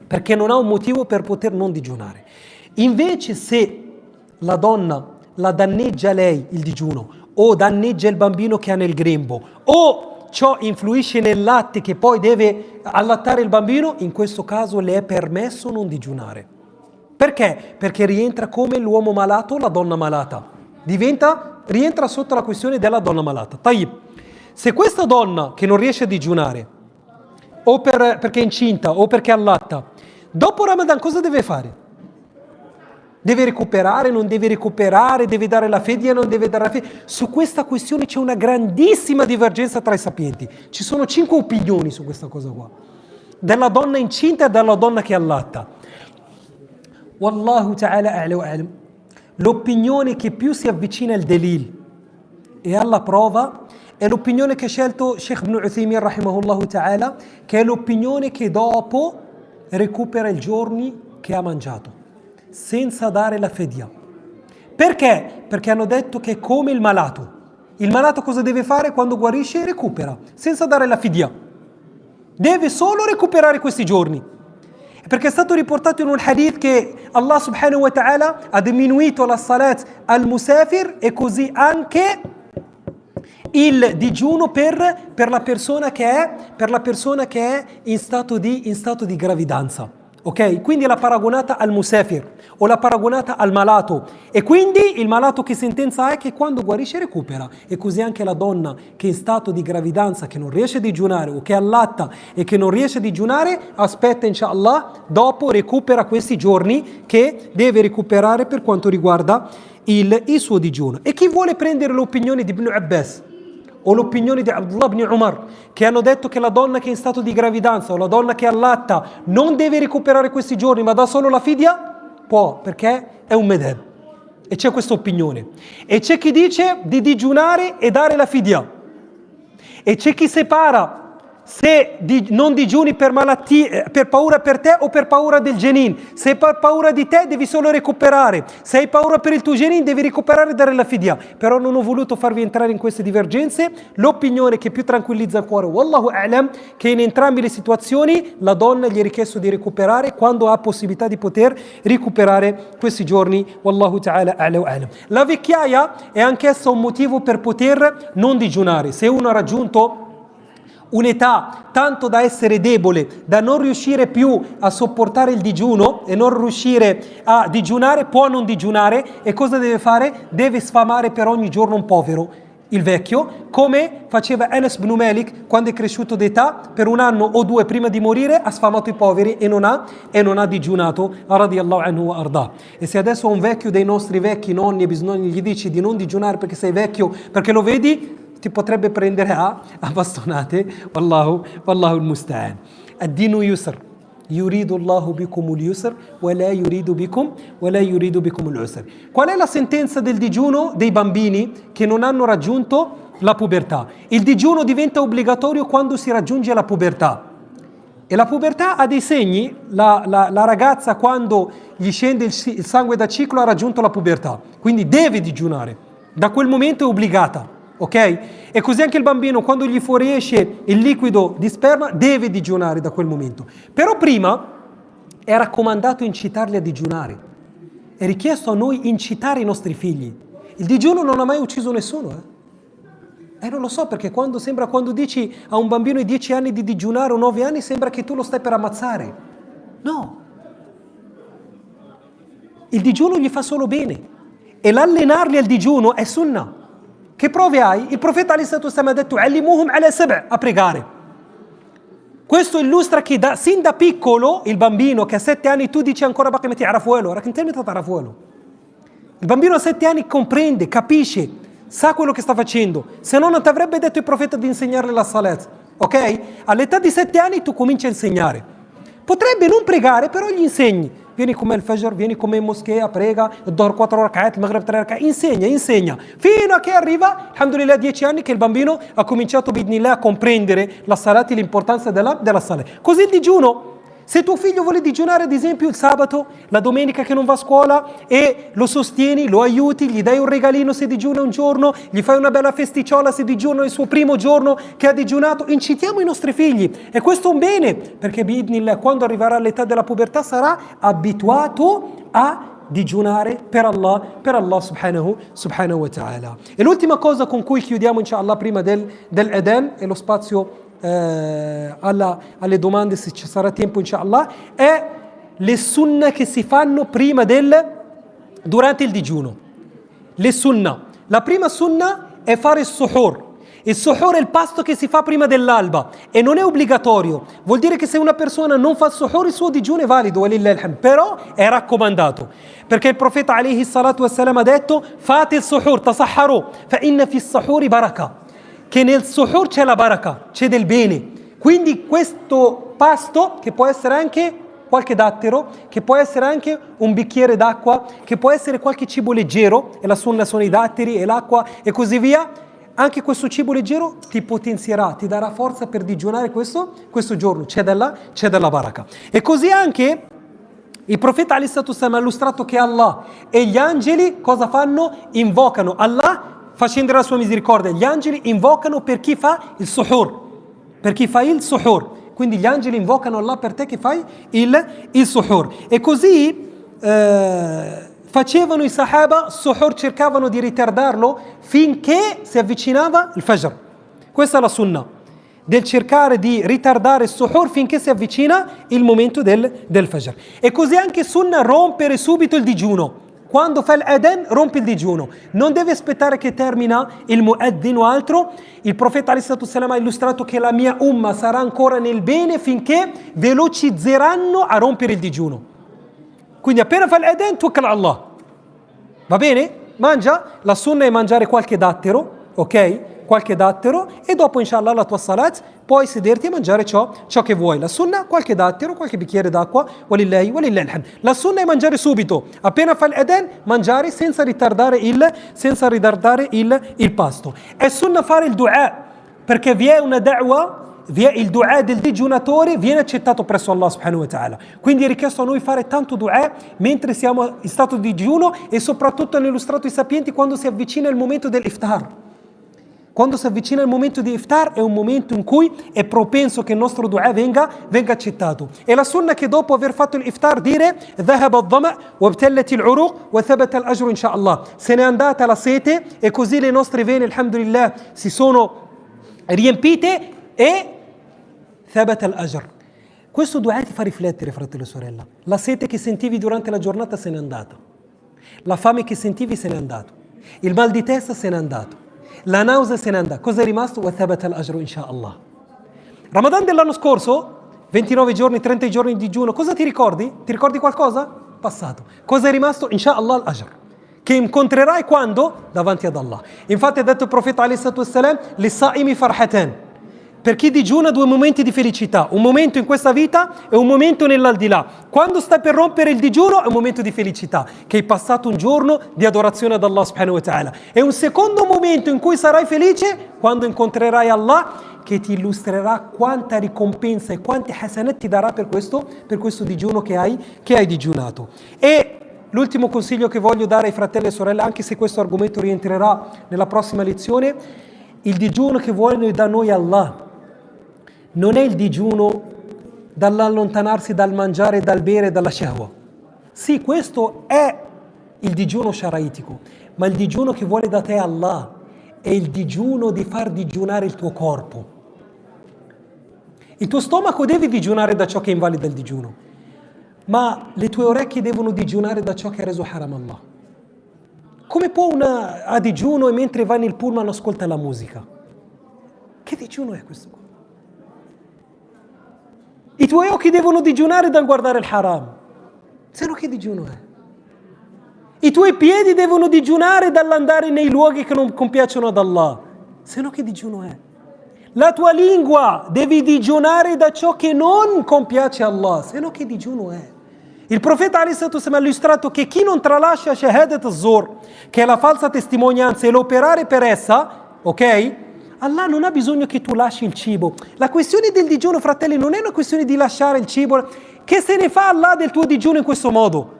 Speaker 1: perché non ha un motivo per poter non digiunare. Invece se la donna la danneggia lei il digiuno, o danneggia il bambino che ha nel grembo, o ciò influisce nel latte che poi deve allattare il bambino, in questo caso le è permesso non digiunare. Perché? Perché rientra come l'uomo malato o la donna malata. Rientra sotto la questione della donna malata. Tayyib. Se questa donna che non riesce a digiunare, o perché è incinta o perché allatta, dopo Ramadan cosa deve fare? Deve recuperare, non deve recuperare, deve dare la fidya, non deve dare la fidya. Su questa questione c'è una grandissima divergenza tra i sapienti. Ci sono 5 opinioni su questa cosa qua. Della donna incinta e della donna che allatta. Wallahu ta'ala a'la wa a'lam. L'opinione che più si avvicina al delil e alla prova è l'opinione che ha scelto Sheikh Ibn Uthaymin rahimahullahu ta'ala, che è l'opinione che dopo recupera i giorni che ha mangiato, senza dare la fidya. Perché? Perché hanno detto che è come il malato. Il malato cosa deve fare quando guarisce? Recupera, senza dare la fidya. Deve solo recuperare questi giorni. Perché è stato riportato in un hadith che Allah subhanahu wa ta'ala ha diminuito la salat al musafir e così anche il digiuno per la persona che è in stato di gravidanza. Ok? Quindi l'ha paragonata al musafir o l'ha paragonata al malato, e quindi il malato che sentenza è che quando guarisce recupera, e così anche la donna che è in stato di gravidanza, che non riesce a digiunare o che allatta e che non riesce a digiunare, aspetta inshallah, dopo recupera questi giorni che deve recuperare per quanto riguarda il suo digiuno. E chi vuole prendere l'opinione di Ibn Abbas o l'opinione di Abdullah ibn Umar, che hanno detto che la donna che è in stato di gravidanza o la donna che allatta non deve recuperare questi giorni ma dà solo la fidya, può, perché è un madhab, e c'è questa opinione. E c'è chi dice di digiunare e dare la fidya, e c'è chi separa se non digiuni per malattie, per paura per te o per paura del genin. Se hai paura di te devi solo recuperare, se hai paura per il tuo genin devi recuperare e dare la fidya. Però non ho voluto farvi entrare in queste divergenze. L'opinione che più tranquillizza il cuore, wallahu a'lam, che in entrambe le situazioni la donna gli è richiesto di recuperare quando ha possibilità di poter recuperare questi giorni, wallahu ta'ala a'la wa a'lam. La vecchiaia è anch'essa un motivo per poter non digiunare. Se uno ha raggiunto un'età tanto da essere debole, da non riuscire più a sopportare il digiuno e non riuscire a digiunare, può non digiunare, e cosa deve fare? Deve sfamare per ogni giorno un povero, il vecchio, come faceva Anas ibn Malik quando è cresciuto d'età, per 1 anno o 2 prima di morire ha sfamato i poveri e non ha digiunato, radiyallahu anhu wa arda. E se adesso un vecchio dei nostri vecchi nonni e bisnonni gli dici di non digiunare perché sei vecchio, perché lo vedi, ti potrebbe prendere a bastonate. Wallahu al-musta'an. Ad-dinu yusr. Yuridu Allahu bikum al-yusr wa la yuridu bikum al-usr. Qual è la sentenza del digiuno dei bambini che non hanno raggiunto la pubertà? Il digiuno diventa obbligatorio quando si raggiunge la pubertà. E la pubertà ha dei segni. La ragazza, quando gli scende il sangue da ciclo, ha raggiunto la pubertà, quindi deve digiunare. Da quel momento è obbligata. Ok? E così anche il bambino, quando gli fuoriesce il liquido di sperma, deve digiunare da quel momento. Però prima è raccomandato incitarli a digiunare. È richiesto a noi incitare i nostri figli. Il digiuno non ha mai ucciso nessuno. Non lo so, perché quando dici a un bambino di 10 anni di digiunare o 9 anni, sembra che tu lo stai per ammazzare. No. Il digiuno gli fa solo bene. E l'allenarli al digiuno è sunnah. Che prove hai? Il profeta ha detto "Allimuhum ala sab'", a pregare. Questo illustra che sin da piccolo il bambino che ha 7 anni, tu dici ancora baqi meti arafuelo, il bambino a 7 anni comprende, capisce, sa quello che sta facendo, se no non ti avrebbe detto il profeta di insegnarle la salat, ok? All'età di 7 anni tu cominci a insegnare. Potrebbe non pregare, però gli insegni. Vieni con me al Fajr, vieni con me in moschea, prega, il Dhuhr 4 rak'at, il Maghrib 3 rak'at, insegna, fino a che arriva, alhamdulillah, 10 anni che il bambino ha cominciato a comprendere la salat e l'importanza della salat. Così il digiuno. Se tuo figlio vuole digiunare, ad esempio, il sabato, la domenica che non va a scuola, e lo sostieni, lo aiuti, gli dai un regalino se digiuna un giorno, gli fai una bella festicciola se digiuna il suo primo giorno che ha digiunato, incitiamo i nostri figli. E questo è un bene, perché quando arriverà all'età della pubertà sarà abituato a digiunare per Allah subhanahu wa ta'ala. E l'ultima cosa con cui chiudiamo, inshallah, prima dell'Adhan, e lo spazio alle domande se ci sarà tempo, inshallah, è le sunnah che si fanno durante il digiuno. Le sunnah. La prima sunnah è fare il suhoor. Il suhoor è il pasto che si fa prima dell'alba e non è obbligatorio. Vuol dire che se una persona non fa il suhoor, il suo digiuno è valido, però è raccomandato, perché il profeta alayhi salatu wassalam ha detto: fate il suhoor, tasahharu, fa inna fi as-suhuri baraka, che nel suhoor c'è la baraka, c'è del bene. Quindi questo pasto, che può essere anche qualche dattero, che può essere anche un bicchiere d'acqua, che può essere qualche cibo leggero, e la sunna sono i datteri e l'acqua e così via, anche questo cibo leggero ti potenzierà, ti darà forza per digiunare questo giorno, c'è della baraka. E così anche il profeta ha illustrato che Allah e gli angeli cosa fanno? Invocano Allah, fa scendere la sua misericordia. Gli angeli invocano per chi fa il suhoor, quindi gli angeli invocano Allah per te che fai il suhoor. E così facevano i sahaba, suhoor cercavano di ritardarlo finché si avvicinava il Fajr. Questa è la sunnah, del cercare di ritardare il suhoor finché si avvicina il momento del Fajr. E così anche sunnah rompere subito il digiuno. Quando fa l'adhan rompe il digiuno, non deve aspettare che termina il mueddin o altro. Il profeta ha illustrato che la mia umma sarà ancora nel bene finché velocizzeranno a rompere il digiuno. Quindi appena fa l'adhan toccala Allah, va bene? Mangia, la sunna è mangiare qualche dattero, ok? Qualche dattero, e dopo inshallah la tua salat puoi sederti e mangiare ciò che vuoi. La sunna, qualche dattero, qualche bicchiere d'acqua, walillahi alhamd. La sunna è mangiare subito, appena fa l'adhan mangiare senza ritardare il pasto. È sunna fare il dua, perché vi è una da'wa il dua del digiunatore viene accettato presso Allah subhanahu wa ta'ala. Quindi è richiesto a noi fare tanto dua mentre siamo in stato di digiuno e soprattutto hanno illustrato i sapienti quando si avvicina il momento dell'iftar. Quando si avvicina il momento di iftar è un momento in cui è propenso che il nostro dua venga accettato. E la sunna che dopo aver fatto l'iftar dire ذهب الظمأ وابتلت العروق وثبت الأجر إن شاء الله. Se n'è andata la sete e così le nostre vene, alhamdulillah, si sono riempite e ثبت الأجر. Questo dua ti fa riflettere, fratello e sorella. La sete che sentivi durante la giornata se n'è andata. La fame che sentivi se n'è andato. Il mal di testa se n'è andato. La nausea se n'è andata. Cosa è rimasto? وثبت الأجر إن شاء الله. Ramadan dell'anno scorso, 29 giorni, 30 giorni di digiuno, cosa ti ricordi? Ti ricordi qualcosa? Passato. Cosa è rimasto? Inshallah al-ajr. Che incontrerai quando? Davanti ad Allah. Infatti ha detto il profeta alayhi salatu wassalam, لِلصَّائِمِ فَرْحَتَانِ. Per chi digiuna 2 momenti di felicità, un momento in questa vita e un momento nell'aldilà. Quando stai per rompere il digiuno è un momento di felicità, che hai passato un giorno di adorazione ad Allah subhanahu wa ta'ala. E un secondo momento in cui sarai felice, quando incontrerai Allah, che ti illustrerà quanta ricompensa e quanti hasanat ti darà per questo digiuno che hai digiunato. E l'ultimo consiglio che voglio dare ai fratelli e sorelle, anche se questo argomento rientrerà nella prossima lezione, il digiuno che vuole da noi Allah non è il digiuno dall'allontanarsi dal mangiare, dal bere, dalla shahwa. Sì, questo è il digiuno sharaitico, ma il digiuno che vuole da te Allah è il digiuno di far digiunare il tuo corpo. Il tuo stomaco deve digiunare da ciò che invalida il digiuno, ma le tue orecchie devono digiunare da ciò che ha reso haram Allah. Come può una a digiuno e mentre va nel pullman ascolta la musica? Che digiuno è questo qua? I tuoi occhi devono digiunare dal guardare il haram. Se no che digiuno è? I tuoi piedi devono digiunare dall'andare nei luoghi che non compiacciono ad Allah. Se no che digiuno è? La tua lingua deve digiunare da ciò che non compiace Allah. Se no che digiuno è? Il profeta alayhi salatu wasallam ha illustrato che chi non tralascia shahadat az-zur, che è la falsa testimonianza, e l'operare per essa, ok? Allah non ha bisogno che tu lasci il cibo. La questione del digiuno, fratelli, non è una questione di lasciare il cibo. Che se ne fa Allah del tuo digiuno in questo modo?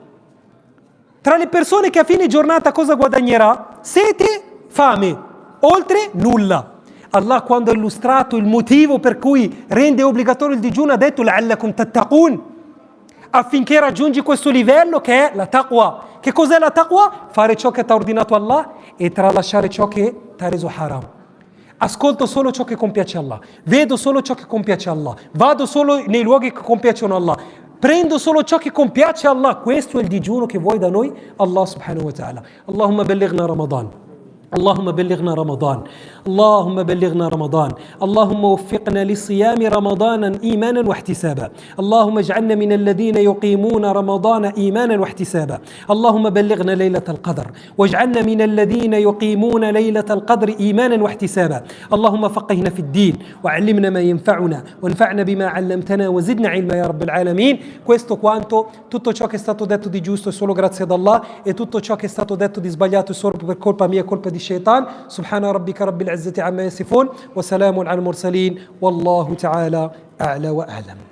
Speaker 1: Tra le persone che a fine giornata cosa guadagnerà? Sete, fame. Oltre, nulla. Allah quando ha illustrato il motivo per cui rende obbligatorio il digiuno ha detto لَعَلَّكُمْ تَتَّقُونَ, affinché raggiungi questo livello che è la taqwa. Che cos'è la taqwa? Fare ciò che ti ha ordinato Allah e tralasciare ciò che ti ha reso haram. Ascolto solo ciò che compiace Allah, vedo solo ciò che compiace Allah, vado solo nei luoghi che compiacciono Allah, prendo solo ciò che compiace Allah. Questo è il digiuno che vuoi da noi Allah subhanahu wa ta'ala. Allahumma ballighna Ramadan. اللهم بلغنا رمضان اللهم بلغنا رمضان اللهم وفقنا لصيام رمضان إيمانا واحتسابا اللهم اجعلنا من الذين يقيمون رمضان إيمانا واحتسابا اللهم بلغنا ليلة القدر واجعلنا من الذين يقيمون ليلة القدر إيمانا واحتسابا اللهم فقهنا في الدين وعلمنا ما ينفعنا وانفعنا بما علمتنا وزدنا علما يا رب العالمين. Questo quanto, tutto ciò che è stato detto di giusto è solo grazie ad Allah e tutto ciò che è stato detto di sbagliato è solo per colpa mia e colpa di الشيطان. سبحان ربك رب العزة عما يصفون وسلام على المرسلين والله تعالى أعلى وأعلم.